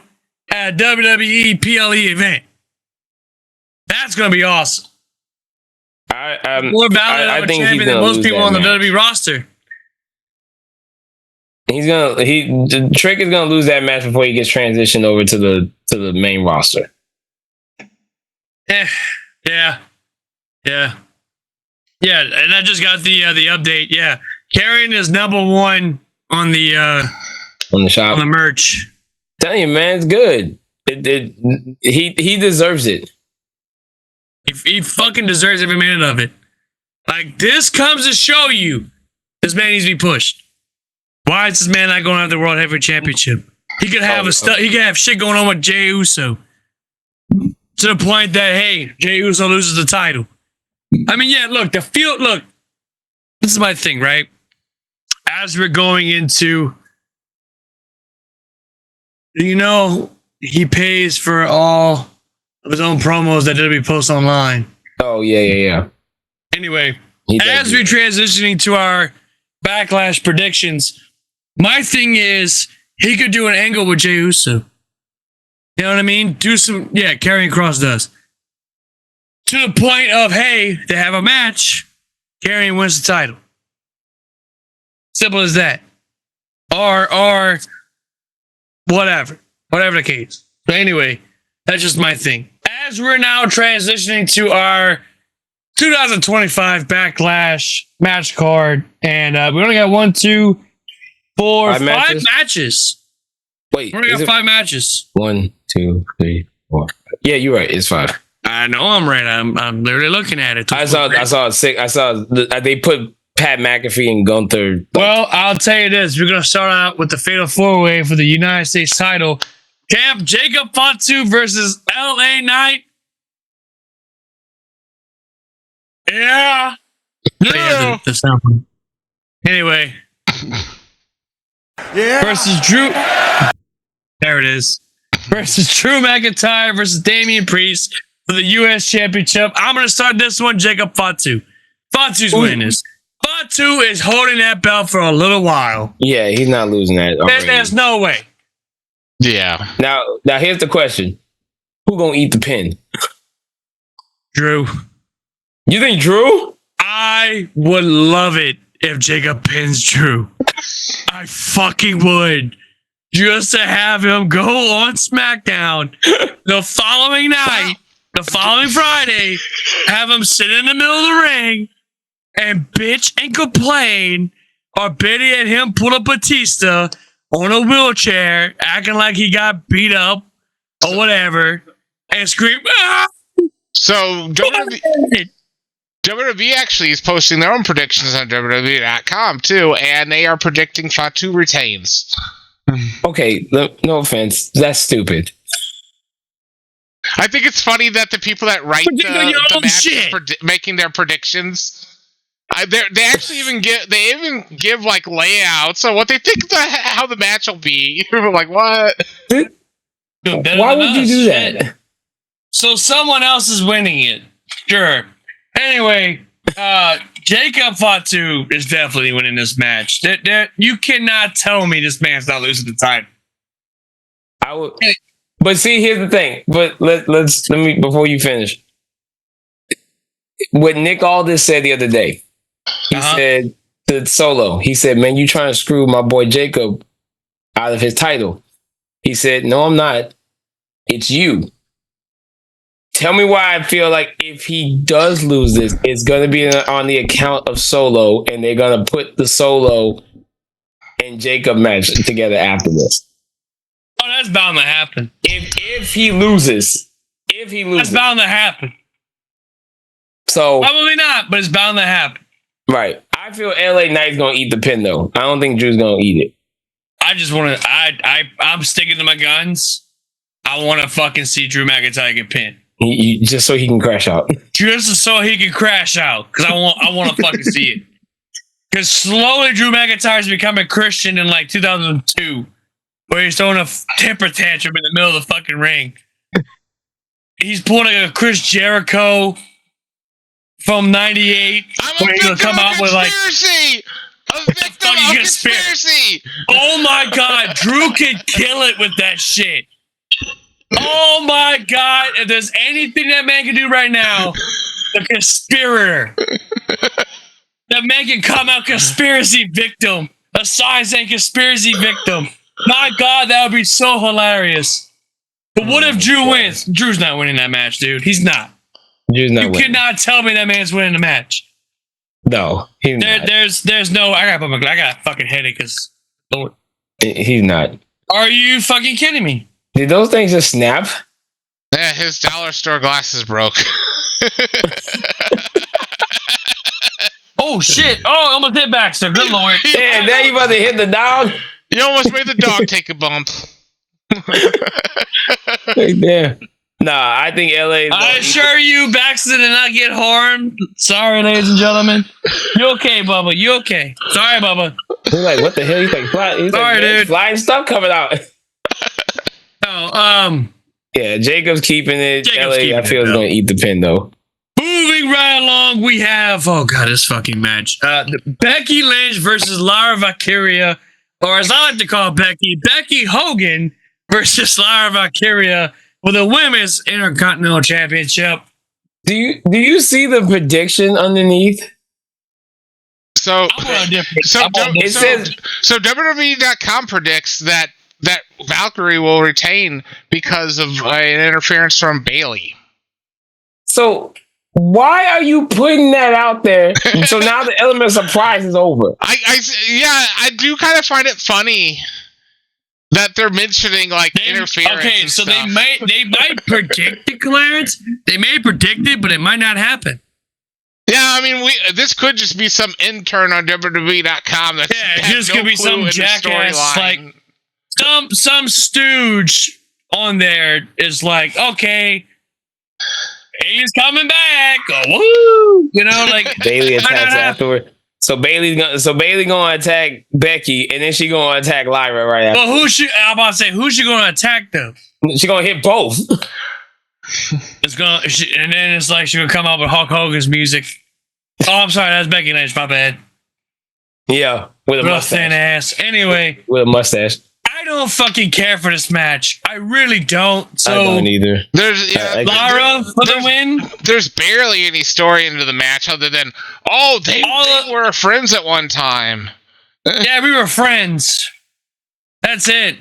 at a WWE PLE event. That's going to be awesome. More valid of a champion than most people on the WWE roster. Trick is gonna lose that match before he gets transitioned over to the main roster. Yeah. And I just got the update. Yeah. Karrion is number one on the shop, on the merch. Tell you, man, it's good. He deserves it. He fucking deserves every minute of it. Like, this comes to show you this man needs to be pushed. Why is this man not going after the World Heavyweight Championship? He could have he could have shit going on with Jey Uso. To the point that, hey, Jey Uso loses the title. I mean, yeah, look, this is my thing, right? As we're going into, he pays for all of his own promos that WWE posts online. Oh, yeah. Anyway, as we're transitioning to our Backlash predictions, my thing is he could do an angle with Jey Uso. You know what I mean? Karrion Kross does. To the point of, hey, they have a match, Karrion wins the title. Simple as that. Or whatever the case. But anyway, that's just my thing. As we're now transitioning to our 2025 Backlash match card, and we only got 5 matches. Wait, we only got 5 matches. 1, 2, 3, 4. Yeah, you're right. It's 5. I know I'm right. I'm literally looking at it. I saw they put Pat McAfee and Gunther. Well, I'll tell you this: we're gonna start out with the Fatal 4-Way for the United States title. Champ Jacob Fatu versus LA Knight. Yeah. The sound. Anyway. Yeah. Versus Drew. There it is. Versus Drew McIntyre versus Damian Priest for the U.S. Championship. I'm going to start this one, Jacob Fatu. Fatu's winning this. Fatu is holding that belt for a little while. Yeah, he's not losing that. There's no way. Yeah. Now here's the question. Who gonna eat the pin? Drew. You think Drew? I would love it if Jacob pins Drew. I fucking would. Just to have him go on SmackDown the following night, the following Friday, have him sit in the middle of the ring and bitch and complain, or better yet, him pull up Batista on a wheelchair, acting like he got beat up or whatever, and scream, ah! So WWE actually is posting their own predictions on WWE.com too, and they are predicting Fatu retains. Okay, no offense. That's stupid. I think it's funny that the people that write the matches making their predictions, they actually even give like layouts on what they think how the match will be. You're like, what? Why would you do that? So someone else is winning it. Sure. Anyway, Jacob Fatu is definitely winning this match. You cannot tell me this man's not losing the title. I would, but see, here's the thing. But let me before you finish. What Nick Aldis said the other day, he said to Solo, he said, "Man, you trying to screw my boy Jacob out of his title?" He said, "No, I'm not. It's you." Tell me why I feel like if he does lose this, it's going to be on the account of Solo, and they're going to put the Solo and Jacob match together after this. Oh, that's bound to happen. If he loses, that's bound to happen. So probably not, but it's bound to happen. Right. I feel LA Knight's going to eat the pin, though. I don't think Drew's going to eat it. I just want to. I'm sticking to my guns. I want to fucking see Drew McIntyre get pinned. Just so he can crash out. Just so he can crash out, because I want to fucking see it. Because slowly Drew McIntyre's becoming Christian in like 2002, where he's throwing a temper tantrum in the middle of the fucking ring. He's pulling a Chris Jericho from '98, where he's gonna come out with like a victim of conspiracy. Oh my God, Drew could kill it with that shit. Oh my God, if there's anything that man can do right now, the conspirator. That man can come out conspiracy victim. A sign saying conspiracy victim. My God, that would be so hilarious. But what if Drew wins? Drew's not winning that match, dude. He's not. Drew's not you winning. cannot tell me that man's winning the match. No, he's not. There's no. I got a fucking headache because Lord. He's not. Are you fucking kidding me? Did those things just snap? Yeah, his dollar store glasses broke. Oh shit! Oh, I almost hit Baxter. Good Lord. Yeah, now you about to hit the dog. You almost made the dog take a bump. Right there. Nah, I think LA. I assure you, Baxter did not get harmed. Sorry, ladies and gentlemen. You okay, Bubba? You okay? Sorry, Bubba. He's like, what the hell? He's like, Sorry, dude. Flying stuff coming out. Oh, yeah, Jacob's keeping it. Jacob's LA, keeping I feel it, is going to eat the pin though. moving right along, we have this fucking match. Becky Lynch versus Lyra Valkyria, or as I like to call Becky Hogan versus Lyra Valkyria for the Women's Intercontinental Championship. Do you see the prediction underneath? So it says WWE.com predicts that Valkyrie will retain because of an interference from Bayley. So why are you putting that out there? So now the element of surprise is over. I do kind of find it funny that they're mentioning interference. Okay, so they might predict the clearance. They may predict it, but it might not happen. Yeah, I mean, this could just be some intern on WWE.com. Just could be some jackass, like some stooge on there is like, okay, he's coming back. Oh, woo! Bayley attacks afterward. So Bayley gonna attack Becky, and then she gonna attack Lyra right after. Well, who's she gonna attack though? She gonna hit both. And then it's like she gonna come out with Hulk Hogan's music. Oh, I'm sorry, that's Becky Lynch. My bad. Yeah, with a mustache. Thin ass. Anyway, with a mustache. I don't fucking care for this match. I really don't. So I don't either. There's Lyra for the win. There's barely any story into the match other than they were friends at one time. Yeah, we were friends. That's it.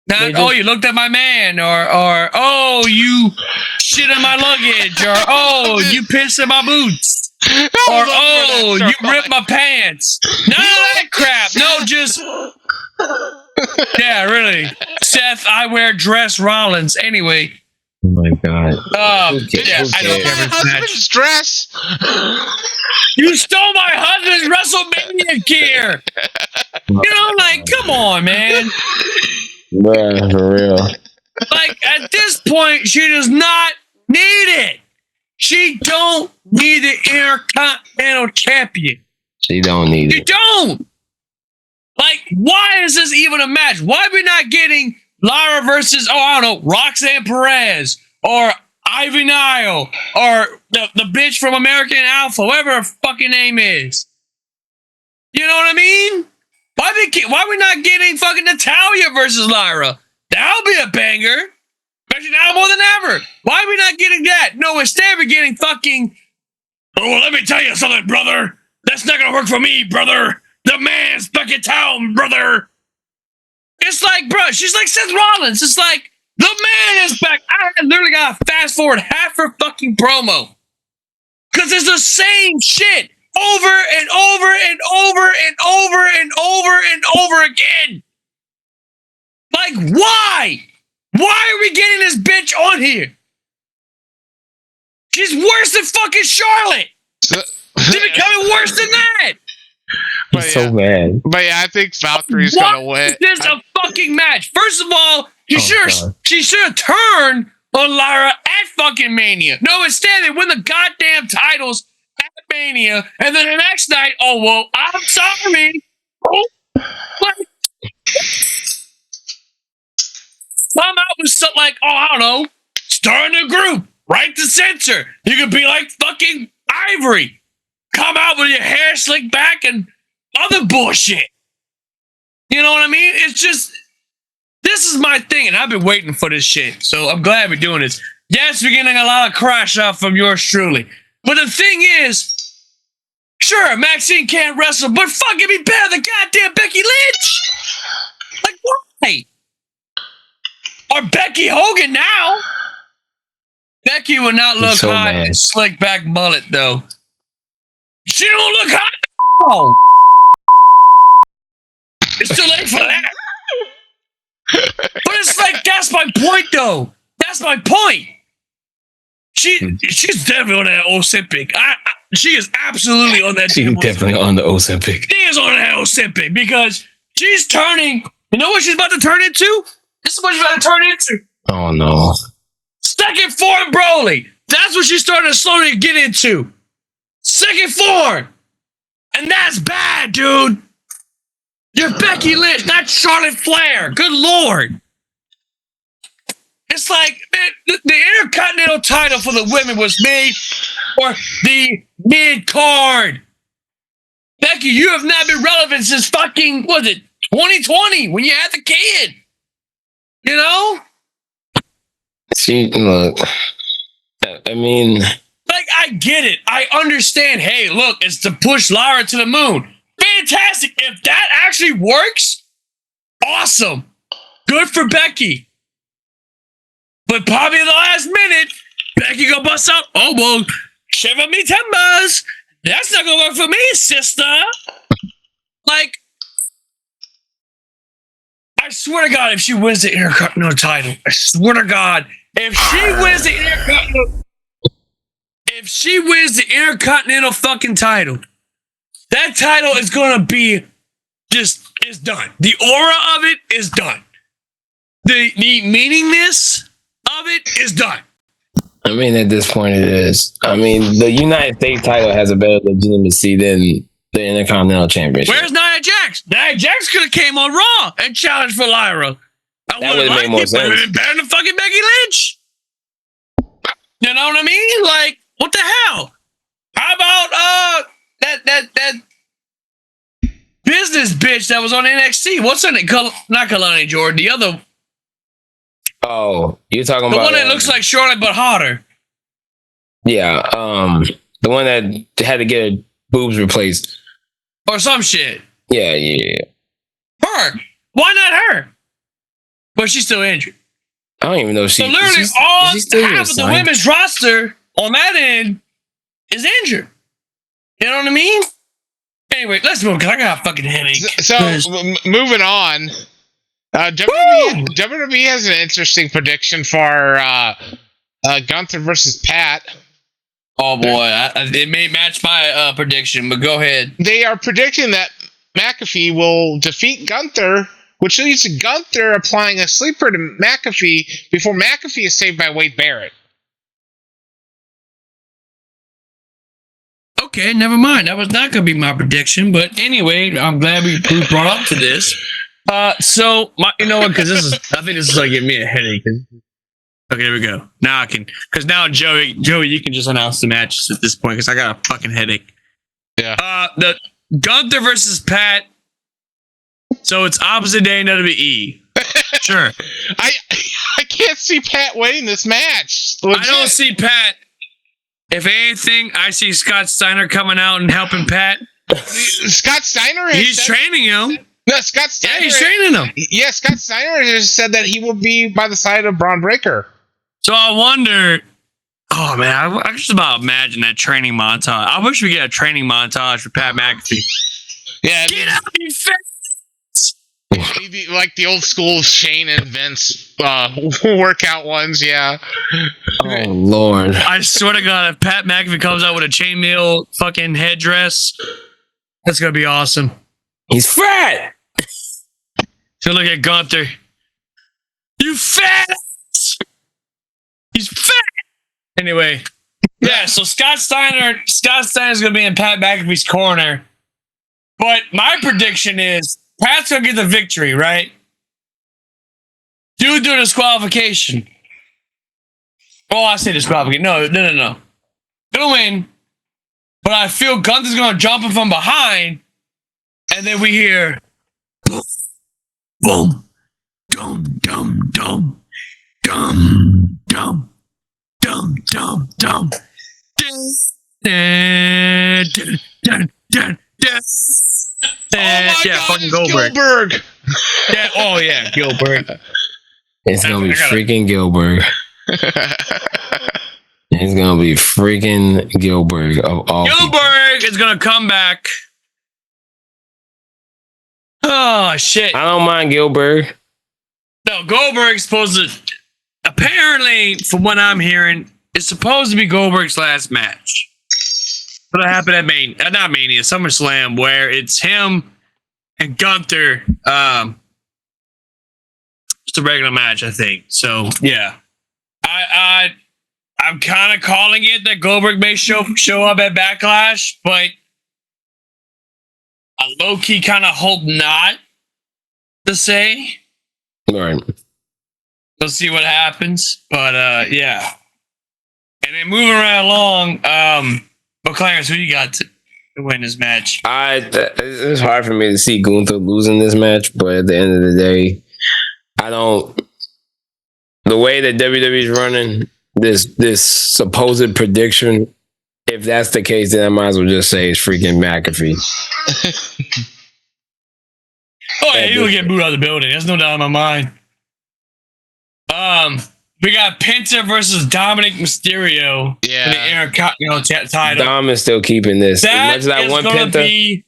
Not, you looked at my man, or you shit in my luggage, or you pissed in my boots, or you ripped my pants. None of that crap. No, just yeah, really. Seth, I wear dress Rollins. Anyway. Oh my God. I don't care my husband's dress. You stole my husband's WrestleMania gear. Come on, man. Bruh, for real. At this point, she does not need it. She don't need the Intercontinental Champion. She don't need it. She don't. Why is this even a match? Why are we not getting Lyra versus, I don't know, Roxanne Perez or Ivy Nile or the bitch from American Alpha, whatever her fucking name is? You know what I mean? Why are we not getting fucking Natalya versus Lyra? That'll be a banger. Especially now more than ever. Why are we not getting that? No, instead we're getting fucking, let me tell you something, brother. That's not going to work for me, brother. The man's back in town, brother. It's like, bro, she's like Seth Rollins. It's like, the man is back. I literally got to fast forward half her fucking promo. Because it's the same shit over and over and over and over and over and over again. Why? Why are we getting this bitch on here? She's worse than fucking Charlotte. She's becoming worse than that. I'm so mad. But yeah, I think Valkyrie's gonna win. This is a fucking match. First of all, she should have turned on Lyra at fucking Mania. No, instead they win the goddamn titles at Mania, and then the next night, oh well, I'm sorry. What? Come out with something like, oh, I don't know, start a group, right to censor. You could be like fucking Ivory. Come out with your hair slicked back and other bullshit. You know what I mean? It's just, this is my thing, and I've been waiting for this shit. So I'm glad we're doing this. Yes, we're getting a lot of crash off from yours truly. But the thing is, sure, Maxine can't wrestle, but fucking be better than goddamn Becky Lynch. Like, why? Or Becky Hogan now. Becky would not look so hot mad. in slick back mullet, though. She don't look hot now. It's too late for that. But it's like, that's my point, though. That's my point. She's definitely on that Ozempic. She is absolutely on that. She's definitely on the Ozempic. She is on that Ozempic because she's turning. You know what she's about to turn into? This is what she's about to turn into. Oh no. Second form Broly. That's what she's starting to slowly get into. Second form. And that's bad, dude. You're Becky Lynch, not Charlotte Flair. Good Lord. It's like, man, the Intercontinental title for the women was made for the mid-card. Becky, you have not been relevant since fucking, what was it, 2020, when you had the kid. You know? Look, I mean, like, I get it. I understand. Hey, look, it's to push Lyra to the moon. Fantastic. If that actually works, awesome. Good for Becky. But probably in the last minute, Becky gonna bust out, oh, well, shiver me timbers. That's not gonna work for me, sister. Like, I swear to God, if she wins the Intercontinental title, I swear to God, if she wins the Intercontinental fucking title, that title is gonna be is done. The aura of it is done. The meaningness of it is done. I mean, at this point, it is. I mean, the United States title has a better legitimacy than the Intercontinental Championship. Where's Nia Jax? Nia Jax could have came on Raw and challenged for Lyra. That would have made more sense. It would have been better than fucking Becky Lynch. You know what I mean? Like, what the hell? How about that business bitch that was on NXT? What's her name? Not Kalani Jordan. The other. Oh, you're talking the about one that looks like Charlotte but hotter. Yeah, the one that had to get her boobs replaced or some shit. Yeah. Her. Why not her? But she's still injured. I don't even know if she. So literally, half of the women's roster on that end is injured. You know what I mean? Anyway, let's move because I got a fucking headache. So moving on. WWE has an interesting prediction for Gunther versus Pat. Oh boy, it may match my prediction, but go ahead. They are predicting that McAfee will defeat Gunther, which leads to Gunther applying a sleeper to McAfee before McAfee is saved by Wade Barrett. Okay, never mind. That was not going to be my prediction, but anyway, I'm glad we brought up to this. So you know what? Because I think this is going to give me a headache. Okay, there we go. Now I can, because now Joey, you can just announce the matches at this point because I got a fucking headache. Yeah. The Gunther versus Pat. So it's opposite day in WWE. Sure. I can't see Pat winning this match. Legit. I don't see Pat. If anything, I see Scott Steiner coming out and helping Pat. Scott Steiner? He's training him. No, Scott Steiner. Yeah, he's training him. Yeah, Scott Steiner has said that he will be by the side of Braun Breaker. So I wonder. Oh man, I just about imagine that training montage. I wish we get a training montage for Pat McAfee. Yeah, get out, you fat. Like the old school Shane and Vince workout ones, yeah. Oh Lord! I swear to God, if Pat McAfee comes out with a chainmail fucking headdress, that's gonna be awesome. He's fat. So look at Gunther. You fat. He's fat. Anyway, yeah. So Scott Steiner's gonna be in Pat McAfee's corner. But my prediction is Pat's gonna get the victory, right? Due to disqualification. Oh, I say disqualification. No. Gonna win. But I feel Gunther's gonna jump him from behind, and then we hear boom, dum, dum, dum, dum, dum, dum, dum, dum. Fucking Gilbert. Yeah, oh yeah, Gilbert. It's gonna be freaking Gilbert. It's gonna be freaking Gilbert of all. Gilbert is gonna come back. Oh shit! I don't mind Gilbert. No, Goldberg's supposed to. Apparently, from what I'm hearing, it's supposed to be Goldberg's last match. What happened at SummerSlam, where it's him and Gunther. Just a regular match, I think. So yeah, I'm kind of calling it that Goldberg may show up at Backlash, but I low key kind of hope not to say. Right. We'll see what happens, but yeah. And then moving right along, but Clarence, who you got to win this match? It's hard for me to see Gunther losing this match, but at the end of the day, I don't. The way that WWE's running this supposed prediction, if that's the case, then I might as well just say it's freaking McAfee. Oh yeah, he'll get booed out of the building. There's no doubt in my mind. We got Penta versus Dominic Mysterio for the Intercontinental title. Dom is still keeping this. That as much as I want Penta, be,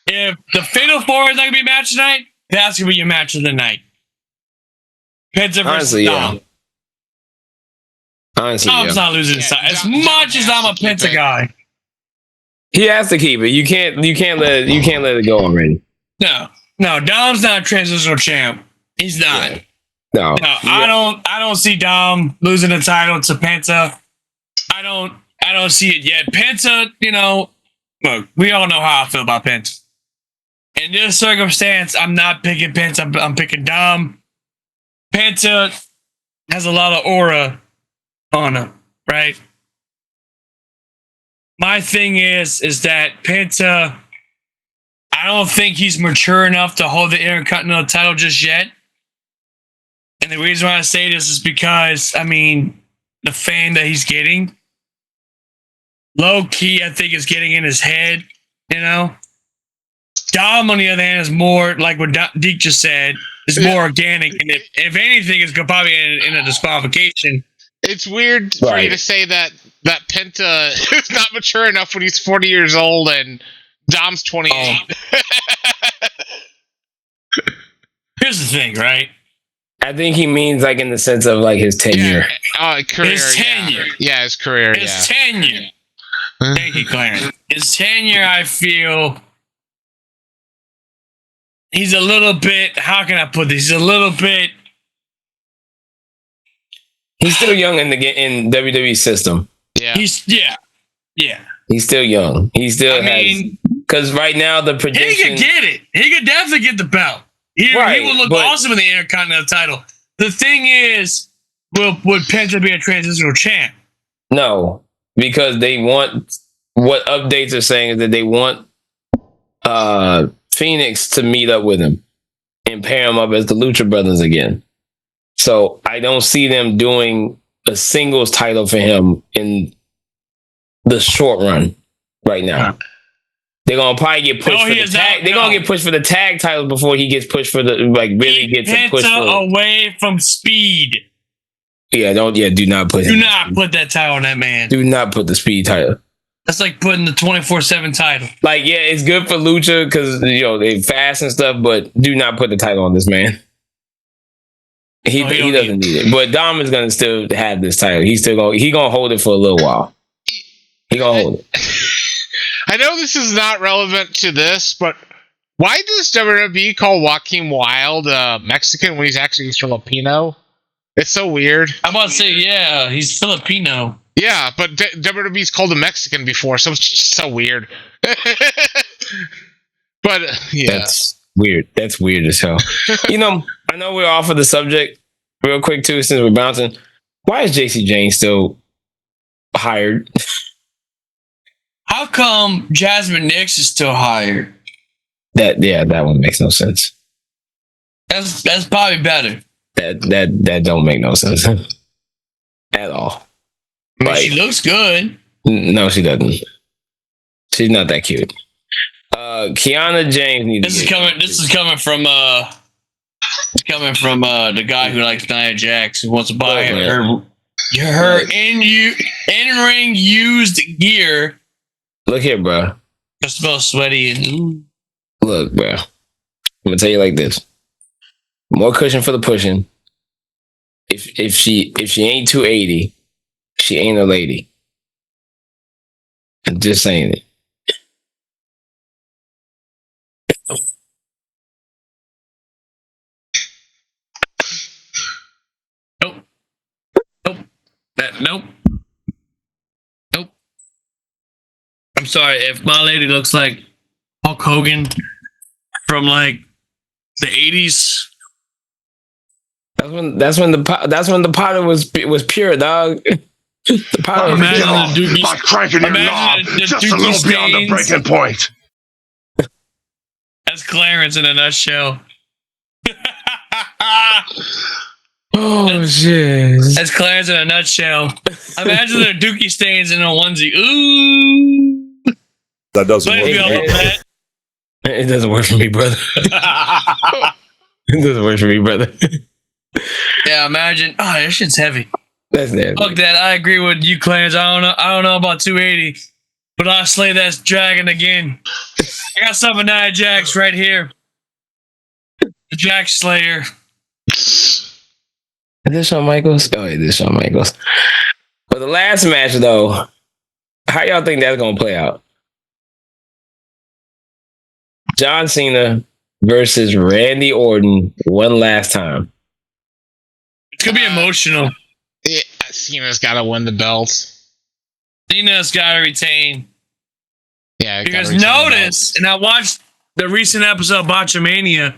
if the Fatal 4 is not gonna be a match tonight, that's gonna be your match of the night. Penta versus Dom. Honestly, Dom's not losing this time. As much as I'm a Penta guy, he has to keep it. You can't let it go already. No, Dom's not a transitional champ. He's not. Yeah. No, I don't see Dom losing the title to Penta. I don't see it yet. Penta, look, we all know how I feel about Penta. In this circumstance, I'm not picking Penta. I'm picking Dom. Penta has a lot of aura on him, right? My thing is that Penta, I don't think he's mature enough to hold the Intercontinental title just yet. And the reason why I say this is because, the fame that he's getting, low key, I think is getting in his head, Dom, on the other hand, is more, like what Deke just said, is more organic. And if anything, is probably in a disqualification. It's weird for you to say that Penta is not mature enough when he's 40 years old and Dom's 28. Here's the thing, right? I think he means like in the sense of like his tenure. Career. His tenure. Yeah, his career. His tenure. Thank you, Clarence. His tenure, I feel, he's a little bit. How can I put this? He's a little bit. He's still young in WWE system. Yeah. He's still young. He still has. Because right now the prediction. He could get it. He could definitely get the belt. He will look awesome in the Intercontinental title. The thing is, would Penta be a transitional champ? No, because they want, what updates are saying is that they want Phoenix to meet up with him and pair him up as the Lucha Brothers again. So I don't see them doing a singles title for him in the short run right now. They're gonna probably get pushed for the tag. They're gonna get pushed for the tag title before he gets pushed for the really gets pushed for away from Speed. Yeah, do not put that title on that man. Do not put the Speed title. That's like putting the 24/7 title. Like, yeah, it's good for Lucha because they fast and stuff, but do not put the title on this man. He doesn't need it. But Dom is gonna still have this title. He's still gonna hold it for a little while. He gonna hold it. I know this is not relevant to this, but Why does WWE call Joaquin Wilde Mexican when he's actually Filipino? It's so weird. I'm about to say, yeah, he's Filipino. Yeah, but WWE's called him Mexican before, so it's just so weird. But yeah, That's weird. That's weird as hell. I know we're off of the subject real quick too, since we're bouncing. Why is JC Jane still hired? How come Jasmine Nix is still hired? That one makes no sense. That's probably better. That don't make no sense at all. I mean, she looks good. No, she doesn't. She's not that cute. Kiana James needs. This is coming from the guy who likes Nia Jax, who wants to buy her in-ring used gear. Look here, bro. Just about sweaty and Look, bro. I'm gonna tell you like this: more cushion for the pushing. If she ain't 280, she ain't a lady. I'm just saying it. Nope. I'm sorry if my lady looks like Hulk Hogan from like the 80s. That's when the powder was pure, dog. The powder was by cranking your knob just a little beyond the breaking point. That's Clarence in a nutshell. Oh shit! That's Clarence in a nutshell. Imagine the dookie stains in a onesie. Ooh, That doesn't work. It doesn't work for me, brother. It doesn't work for me, brother. Yeah, imagine. Oh, that shit's heavy. That's nasty. Fuck that. I agree with you, Clarence. I don't know about 280, but I'll slay that dragon again. I got some of Nia Jax right here. The Jax Slayer. Is this Shawn Michaels? Oh, it is Shawn Michaels. But the last match, though, how y'all think that's gonna play out? John Cena versus Randy Orton one last time. It's gonna be emotional. yeah, Cena's got to win the belt. Cena's got to retain. Yeah, Because notice, and I watched the recent episode of Botchamania,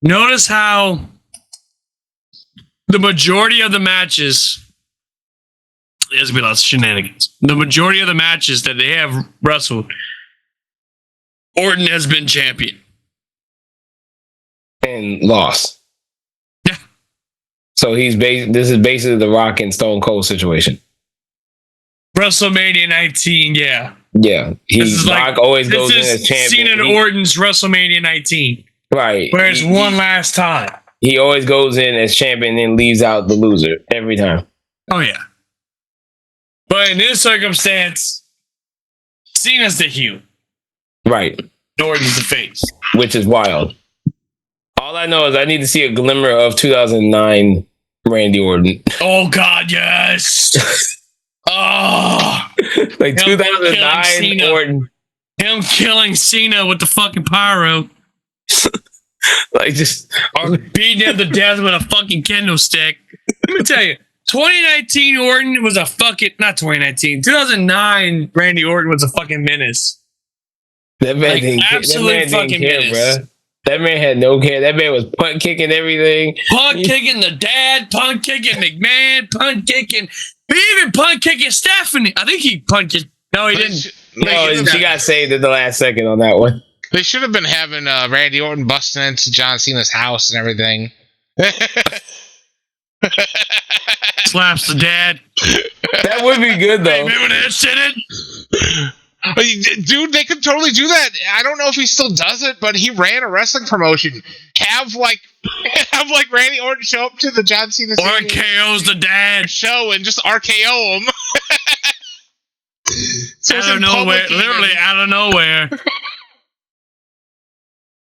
notice how the majority of the matches, there's been lots of shenanigans. The majority of the matches that they have wrestled, Orton has been champion. And lost. Yeah. So this is basically the Rock and Stone Cold situation. WrestleMania 19, yeah. Yeah. Rock always goes in as champion. Cena and Orton's WrestleMania 19. Right. Where it's one last time. He always goes in as champion and then leaves out the loser every time. Oh, yeah. But in this circumstance, Cena's the heel. Right. Orton's the face. Which is wild. All I know is I need to see a glimmer of 2009 Randy Orton. Oh, God, yes. Oh. Like 2009 Orton. Him killing Cena with the fucking pyro. Like just or beating him to death with a fucking kendo stick. Let me tell you, 2019 Orton was a fucking not 2019, 2009 Randy Orton was a fucking menace. That man didn't care, bro. That man had no care. That man was punt kicking everything. Punt kicking the dad, punt kicking McMahon, punt kicking. He even punt kicking Stephanie. I think he punt kicked. No, he didn't. No, she got saved at the last second on that one. They should have been having Randy Orton busting into John Cena's house and everything. Slaps the dad. That would be good, though. Remember that shit? Dude, they could totally do that. I don't know if he still does it, but he ran a wrestling promotion. Have Randy Orton show up to the John Cena RKO's the dad show and just RKO him. So out of nowhere, literally out of nowhere.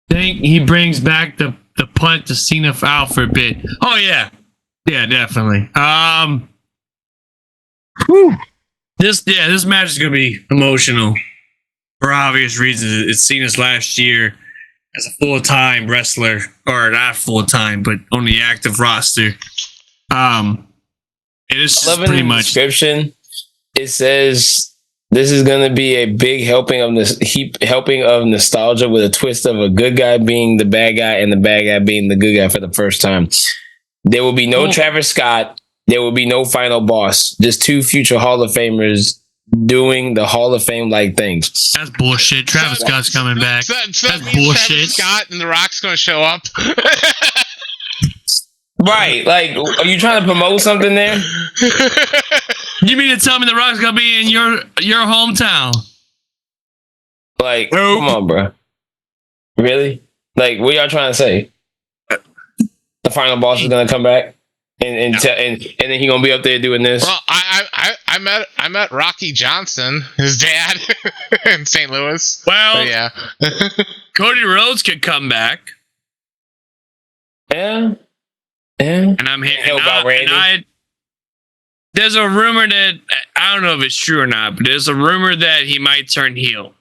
Think he brings back the punt to Cena out for a bit. Oh yeah, definitely. This match is gonna be emotional for obvious reasons. It's Cena's last year as a full-time wrestler, or not full-time, but on the active roster. It is pretty much description. It says this is going to be a big helping of nostalgia with a twist of a good guy being the bad guy and the bad guy being the good guy for the first time. There will be no Travis Scott. There will be no final boss. Just two future Hall of Famers doing the Hall of Fame like things. That's bullshit. Travis Scott's coming back. That's bullshit. Travis Scott and The Rock's going to show up. Right, like, are you trying to promote something there? You mean to tell me The Rock's gonna be in your hometown? Like, come on, bro. Really? Like, what y'all trying to say? The final boss is gonna come back, and then he gonna be up there doing this. Well, I met Rocky Johnson, his dad, in St. Louis. Well, so, yeah. Cody Rhodes could come back. Yeah. And I'm here. There's a rumor that I don't know if it's true or not, but there's a rumor that he might turn heel.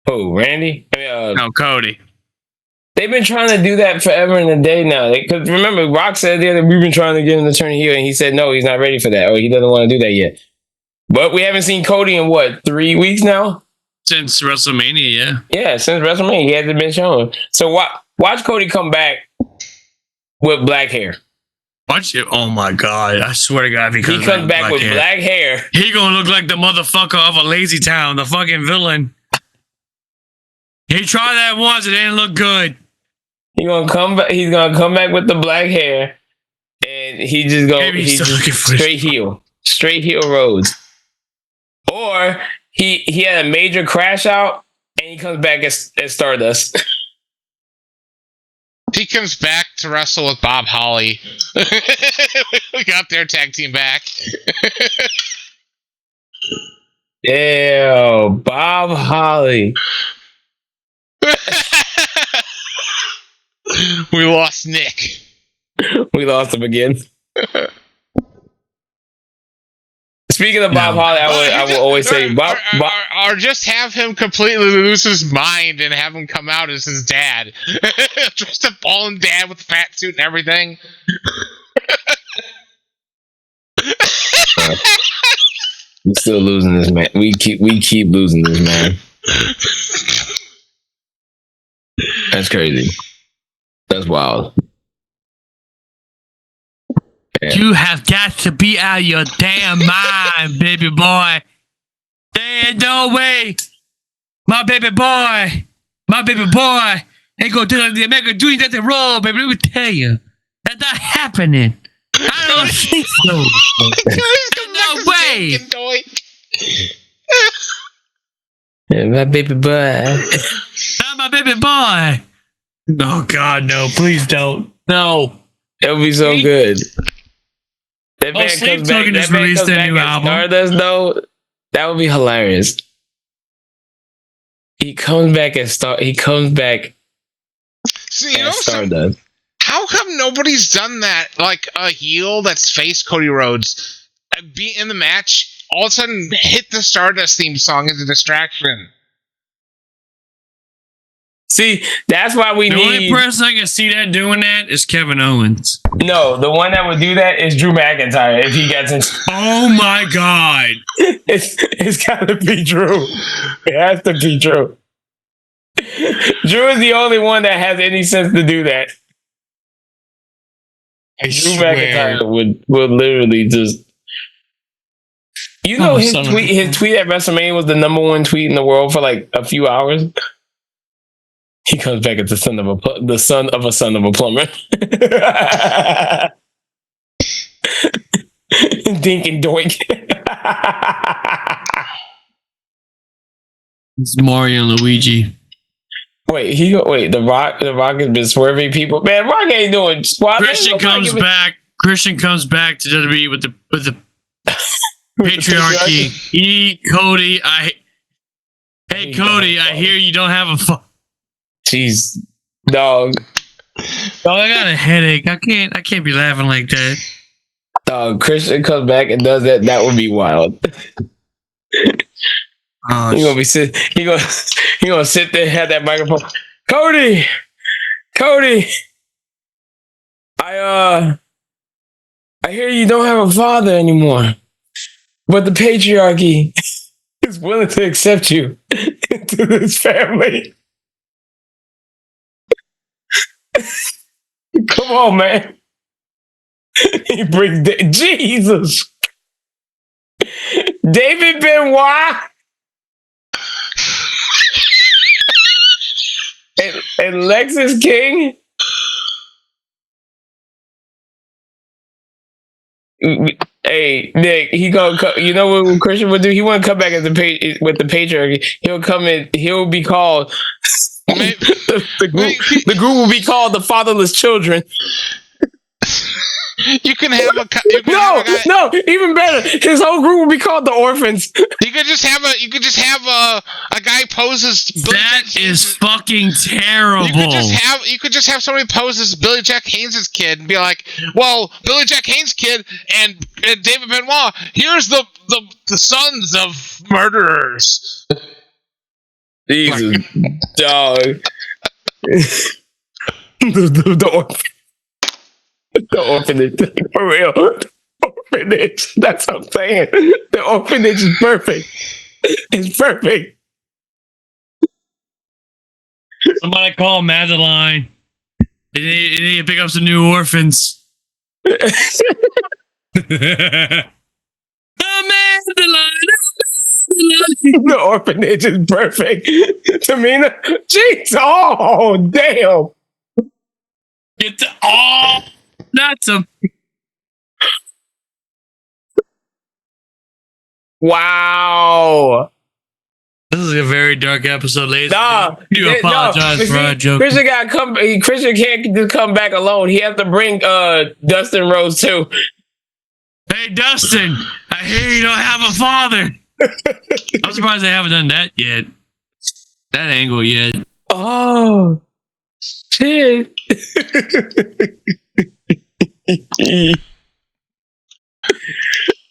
Oh, Randy? No, Cody. They've been trying to do that forever and a day now. Because remember, Rock said that we've been trying to get him to turn heel, and he said no, he's not ready for that, or he doesn't want to do that yet. But we haven't seen Cody in what, 3 weeks now? Since WrestleMania, yeah. Yeah, since WrestleMania, he hasn't been shown. So watch Cody come back with black hair. Watch it. Oh my God. I swear to God, if he comes back with black hair. He gonna look like the motherfucker off of Lazy Town, the fucking villain. He tried that once, it didn't look good. He's gonna come back with the black hair, and he's straight heel. Straight heel Rhodes. Or he had a major crash out and he comes back as Stardust. He comes back to wrestle with Bob Holly. We got their tag team back. Ew, Bob Holly. We lost Nick. We lost him again. Speaking of Bob Holly, I will always say Bob, or just have him completely lose his mind and have him come out as his dad, just a balding dad with a fat suit and everything. We're still losing this man. We keep losing this man. That's crazy. That's wild. Yeah. You have got to be out of your damn mind, baby boy. There ain't no way. My baby boy ain't gonna do nothing wrong, baby. Let me tell you. That's not happening. I don't think so. There's no way. Yeah, my baby boy. Not my baby boy. Oh, God, no. Please don't. No. It would be so good. That man Sleep comes back. Token That just man released comes their back new as album. Stardust, though. That would be hilarious. He comes back as He comes back. See, you know Stardust. How come nobody's done that? Like a heel that's faced Cody Rhodes, be in the match, all of a sudden hit the Stardust theme song as a distraction. See, that's why we need. The only person I can see that doing that is Kevin Owens. No, the one that would do that is Drew McIntyre if he gets in. Oh my God! It's got to be Drew. It has to be Drew. Drew is the only one that has any sense to do that. Drew McIntyre would literally just. You know, his tweet at WrestleMania was the #1 tweet in the world for like a few hours. He comes back as the son of a plumber. Dink and doink. It's Mario and Luigi. Wait, the Rock has been swerving people. Man, Rock ain't doing squat. Christian comes back to WWE with the patriarchy. Cody, I hear you don't have a Jeez, dog. Dog, I got a headache. I can't be laughing like that. Dog, Christian comes back and does that. That would be wild. He gonna sit there, have that microphone. Cody, I hear you don't have a father anymore, but the patriarchy is willing to accept you into this family. Come on, man. He brings Jesus. David Benoit and Lexus King. Hey, Nick, he gonna come, you know what Christian would do? He won't come back as with the patriarchy. He'll come in. He'll be called. The group will be called the fatherless children. You can have a no, even better. His whole group will be called the orphans. You could just have a guy poses. That is fucking terrible. You could just have somebody pose as Billy Jack Haynes' kid and be like, "Well, Billy Jack Haynes' kid and David Benoit. Here's the sons of murderers." Jesus, dog. The orphanage, for real. Orphanage. That's what I'm saying. The orphanage is perfect. It's perfect. Somebody call Madeline. They need to pick up some new orphans. Madeline. The orphanage is perfect. Tamina. Jeez. Oh, damn. That's a wow. This is a very dark episode, ladies. Nah, you apologize for our joke. Christian can't just come back alone. He has to bring Dustin Rose too. Hey Dustin, I hear you don't have a father. I'm surprised they haven't done that yet. That angle yet. Oh shit.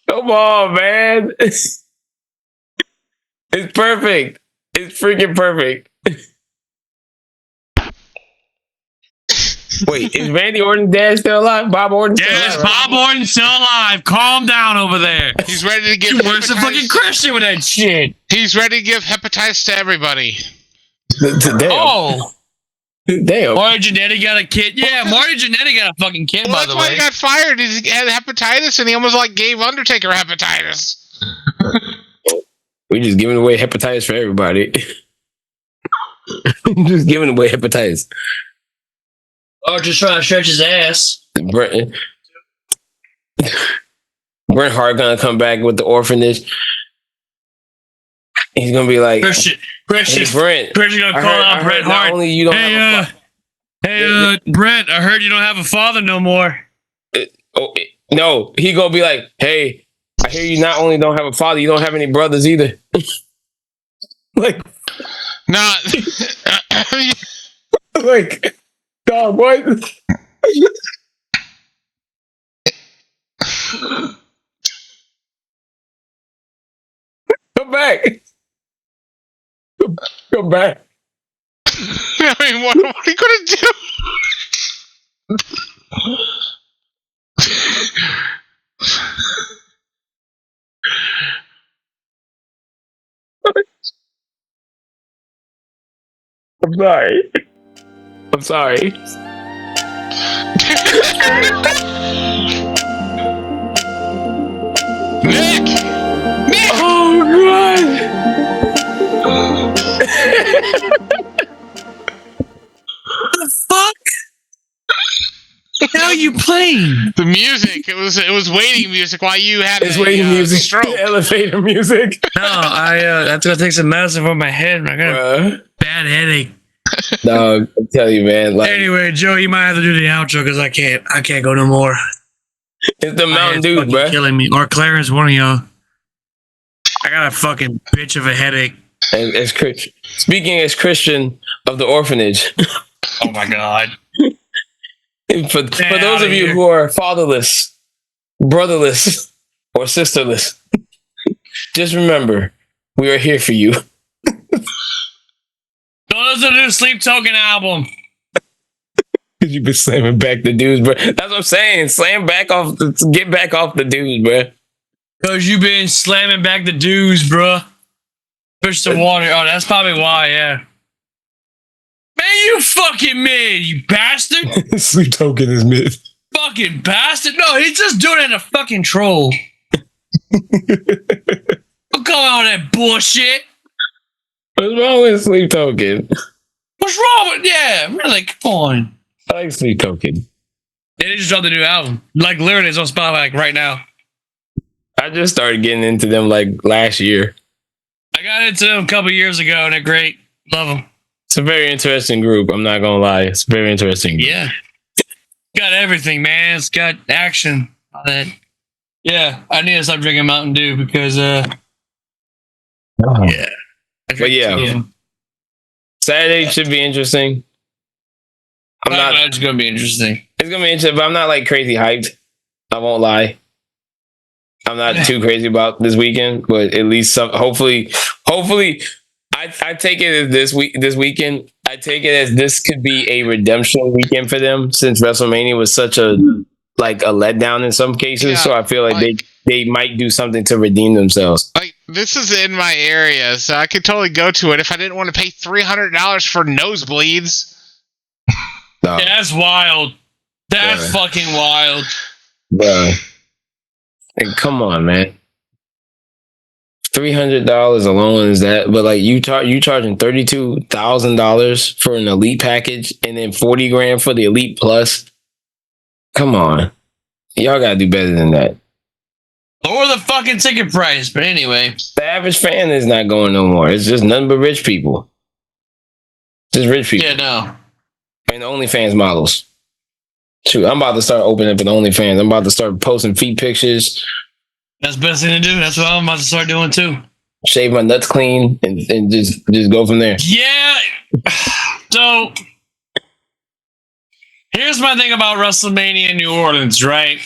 Come on, man. It's perfect. It's freaking perfect. Wait, is Randy Orton's dad still alive? Bob Orton still alive? Yes, Bob Orton's still alive. Calm down over there. He's ready to give Where's the fucking Christian with that shit? He's ready to give hepatitis to everybody. Damn. Oh. Damn. Mario Jannetty got a kid. Yeah, Mario Jannetty got a fucking kid, by the way. That's why he got fired. He had hepatitis and he almost gave Undertaker hepatitis. We just giving away hepatitis for everybody. Just giving away hepatitis. Or just trying to stretch his ass. Bret Hart gonna come back with the orphanage. He's gonna be like Christian, hey, Brent. Christian gonna call out Bret Hart. Only you don't have a hey, Brent, I heard you don't have a father no more. No, he gonna be like, hey, I hear you not only don't have a father, you don't have any brothers either. Like, not like, dog, what? Come back. Come back. I mean, what are you gonna do? I'm sorry. I'm sorry. Nick! Oh, God! What the fuck? How are you playing? The music. It was waiting music while you had waiting music. Stroke. Elevator music. No, I have to go take some medicine for my head. I got a bad headache. Dog, I'm telling you, man. Like, anyway, Joe, you might have to do the outro because I can't go no more. It's the Mountain Dew, bro. Killing me. Or Clarence, one of y'all. I got a fucking bitch of a headache. And as speaking as Christian of the orphanage. Oh my God. For those of you who are fatherless, brotherless, or sisterless, just remember, we are here for you. Don't What's the new Sleep Token album? Because you've been slamming back the dudes, bro. That's what I'm saying. Get back off the dudes, bro. Because you've been slamming back the dudes, bro. Push the water. Oh, that's probably why, yeah. Man, you fucking mid, you bastard. Sleep Token is mid. Fucking bastard. No, he's just doing it in a fucking troll. Don't call out that bullshit. What's wrong with Sleep Token? What's wrong with... Yeah, really, come on. I like Sleep Token. They just dropped the new album. Like, literally, it's on Spotify like, right now. I just started getting into them like last year. I got into them a couple years ago, and they're great. Love them. It's a very interesting group. I'm not gonna lie. It's very interesting. Yeah. Got everything, man. It's got action. All that. Yeah, I need to stop drinking Mountain Dew because, yeah. But yeah. Saturday should be interesting. It's gonna be interesting. It's gonna be interesting, but I'm not like crazy hyped. I won't lie. I'm not too crazy about this weekend, but at least hopefully, I take it as this weekend. I take it as this could be a redemption weekend for them since WrestleMania was such a letdown in some cases. Yeah, so I feel like they might do something to redeem themselves. Like, this is in my area, so I could totally go to it if I didn't want to pay $300 for nosebleeds. No. Yeah, that's wild. That's fucking wild. Bro. And come on, man. $300 alone is that, but like you charging $32,000 for an elite package and then $40,000 for the elite plus. Come on, y'all gotta do better than that. Lower the fucking ticket price, but anyway, the average fan is not going no more. It's just nothing but rich people. Just rich people. Yeah, no. And the OnlyFans models. Shoot, I'm about to start opening up an OnlyFans. I'm about to start posting feet pictures. That's the best thing to do. That's what I'm about to start doing too. Shave my nuts clean and just go from there. Yeah. So here's my thing about WrestleMania in New Orleans, right?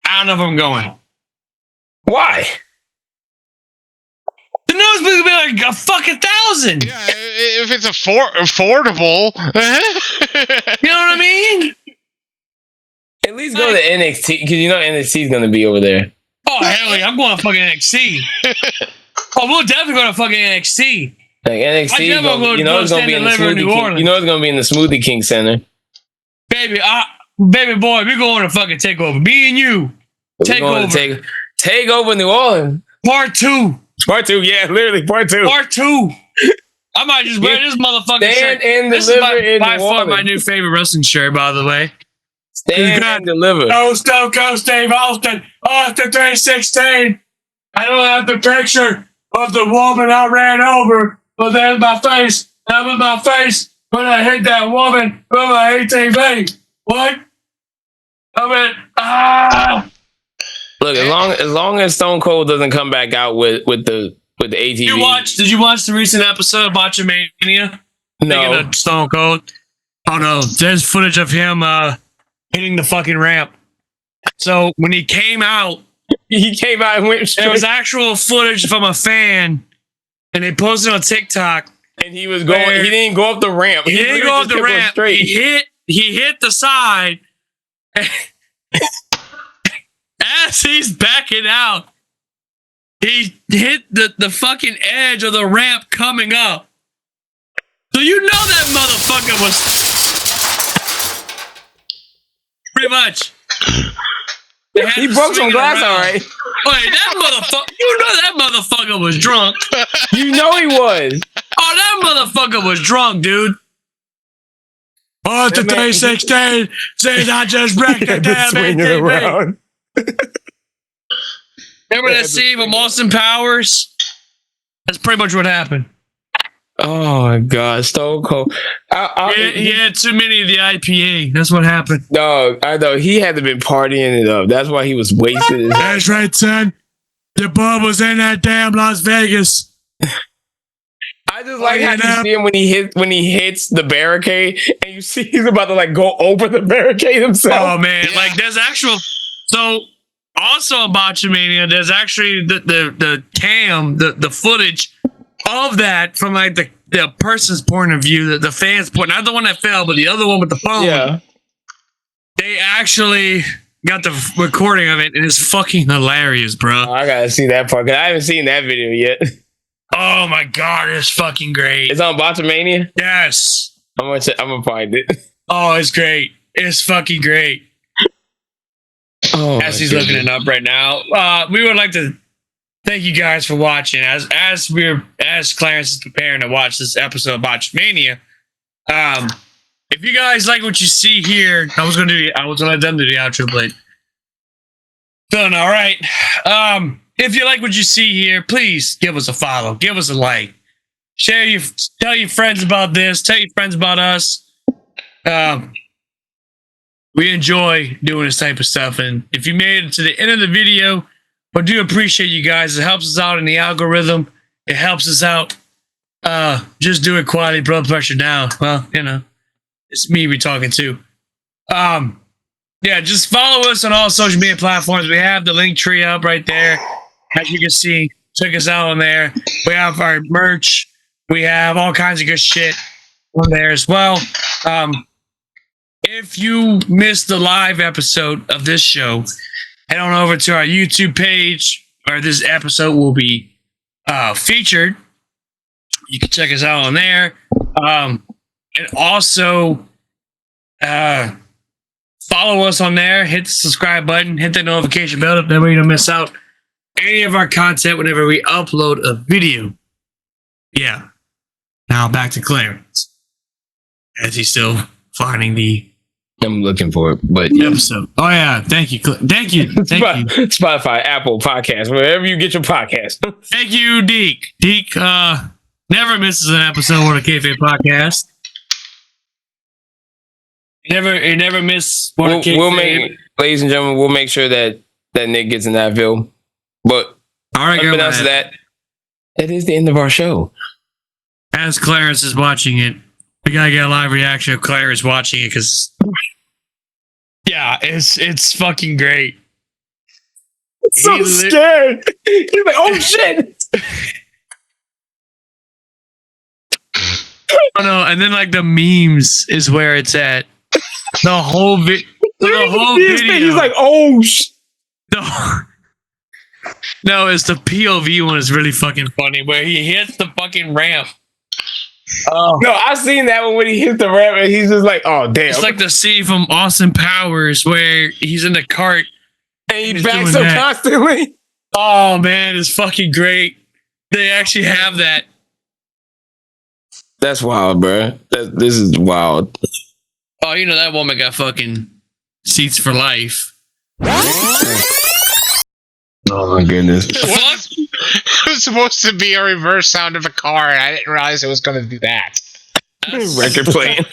I don't know if I'm going. Why? The nosebleed would be like a fucking 1,000. Yeah, if it's affordable. You know what I mean? At least go to NXT, because you know NXT is going to be over there. Oh, hell yeah. I'm going to fucking NXT. Oh, we'll definitely go to fucking NXT. Like NXT, you know it's going to be in the Smoothie King Center. Baby boy, we're going to fucking take over. Me and you. Take over New Orleans. Part 2. Yeah, literally part 2. Part 2. I might just wear this motherfucking shirt. This is by far my new favorite wrestling shirt, by the way. Stand and deliver. No, Stone Cold Steve Austin. Austin 316. I don't have the picture of the woman I ran over, but there's my face. That was my face when I hit that woman with my ATV. What? I went, Look, as long as Stone Cold doesn't come back out with the ATV. Did you watch the recent episode of Botchamania? No. Of Stone Cold. Oh no, there's footage of him hitting the fucking ramp. So when he came out and went straight. There was actual footage from a fan, and they posted on TikTok. And he was going. He didn't go up the ramp. He didn't go up the ramp. He hit the side. As he's backing out, he hit the fucking edge of the ramp coming up. So you know that motherfucker was pretty much. He broke some glass, all right. Wait, that motherfucker! You know that motherfucker was drunk. You know he was. Oh, that motherfucker was drunk, dude. Oh, it's the 316. Says I just wrecked the damn ATV. Remember that scene with Austin Powers? That's pretty much what happened. Oh my God, Stone Cold. He had too many of the IPA. That's what happened. No, I know he had to been partying it up. That's why he was wasted. That's right, son. The bub was in that damn Las Vegas. I just like how you see him when he hits the barricade, and you see he's about to like go over the barricade himself. Oh man, yeah. Like there's actual. So also on Botchamania, there's actually the cam, the footage of that from like the person's point of view, the fans' point, not the one that fell, but the other one with the phone. Yeah. They actually got the recording of it, and it's fucking hilarious, bro. Oh, I gotta see that part because I haven't seen that video yet. Oh my god, it's fucking great. It's on Botchamania? Yes. I'm gonna find it. Oh, it's great. It's fucking great. Oh, as he's looking it up right now, we would like to thank you guys for watching. As Clarence is preparing to watch this episode of Botchamania, if you guys like what you see here, I was gonna let them do the outro, but done. All right. If you like what you see here, please give us a follow, give us a like, tell your friends about this, tell your friends about us. We enjoy doing this type of stuff, and if you made it to the end of the video, we do appreciate you guys. It helps us out in the algorithm. It helps us out. Just do it quality, blood pressure down. Well, it's me we're talking to. Yeah, just follow us on all social media platforms. We have the link tree up right there. As you can see, check us out on there. We have our merch. We have all kinds of good shit on there as well. If you missed the live episode of this show, head on over to our YouTube page where this episode will be featured. You can check us out on there. And also follow us on there. Hit the subscribe button. Hit that notification bell. That way you don't miss out any of our content whenever we upload a video. Yeah. Now back to Clarence. As he's still finding the... I'm looking for it, but episode. Oh yeah, thank you. Spotify, Apple Podcasts, wherever you get your podcast. Thank you, Deke. Deke never misses an episode of the Kayfabe podcast. He never miss one of Kayfabe. Ladies and gentlemen, we'll make sure that Nick gets in that film. But all right, unbeknownst to that, it is the end of our show. As Clarence is watching it, we gotta get a live reaction of Clarence watching it because. Yeah, it's fucking great. It's so scared. He's like, oh shit. Oh no, and then like the memes is where it's at. The whole video. He's like, oh shit. No, it's the POV one is really fucking funny where he hits the fucking ramp. Oh. No, I've seen that one when he hits the ramp and he's just like, oh, damn. It's like the scene from Austin Powers where he's in the cart. And he backs up constantly. Oh, man, it's fucking great. They actually have that. That's wild, bro. This is wild. Oh, that woman got fucking seats for life. Oh, my goodness. It was supposed to be a reverse sound of a car, and I didn't realize it was going to do that. Record playing.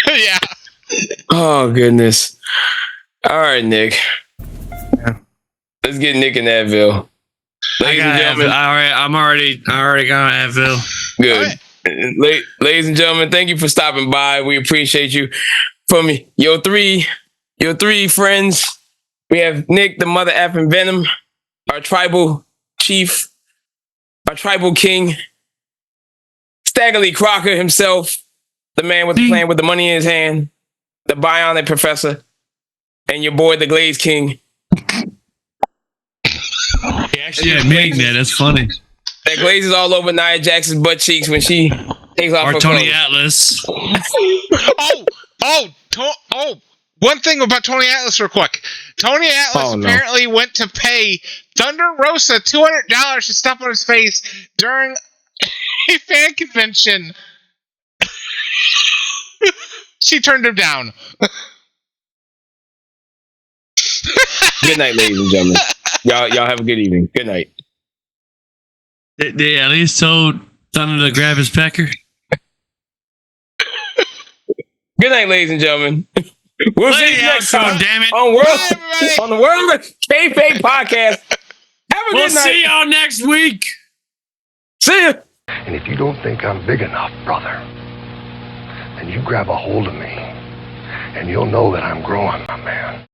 Yeah. Oh, goodness. All right, Nick. Yeah. Let's get Nick in Advil. Ladies and gentlemen. I already got Advil. Good. Right. Ladies and gentlemen, thank you for stopping by. We appreciate you. From your three friends, we have Nick, the mother effing Venom, our tribal chief, our tribal king, Staggerly Crocker himself, the man with the plan with the money in his hand, the bionic professor, and your boy, the Glaze King. He admitting that. That's funny. That glaze is all over Nia Jackson's butt cheeks when she takes off her Tony clothes. Atlas. One thing about Tony Atlas real quick. Tony Atlas apparently went to pay Thunder Rosa $200 to step on his face during a fan convention. She turned him down. Good night, ladies and gentlemen. Y'all have a good evening. Good night. They at least told Thunder to grab his pecker. Good night, ladies and gentlemen. We'll see you next time. Damn it. On the World Kayfabe podcast. Have a good night. We'll see y'all next week. See ya. And if you don't think I'm big enough, brother, then you grab a hold of me, and you'll know that I'm growing, my man.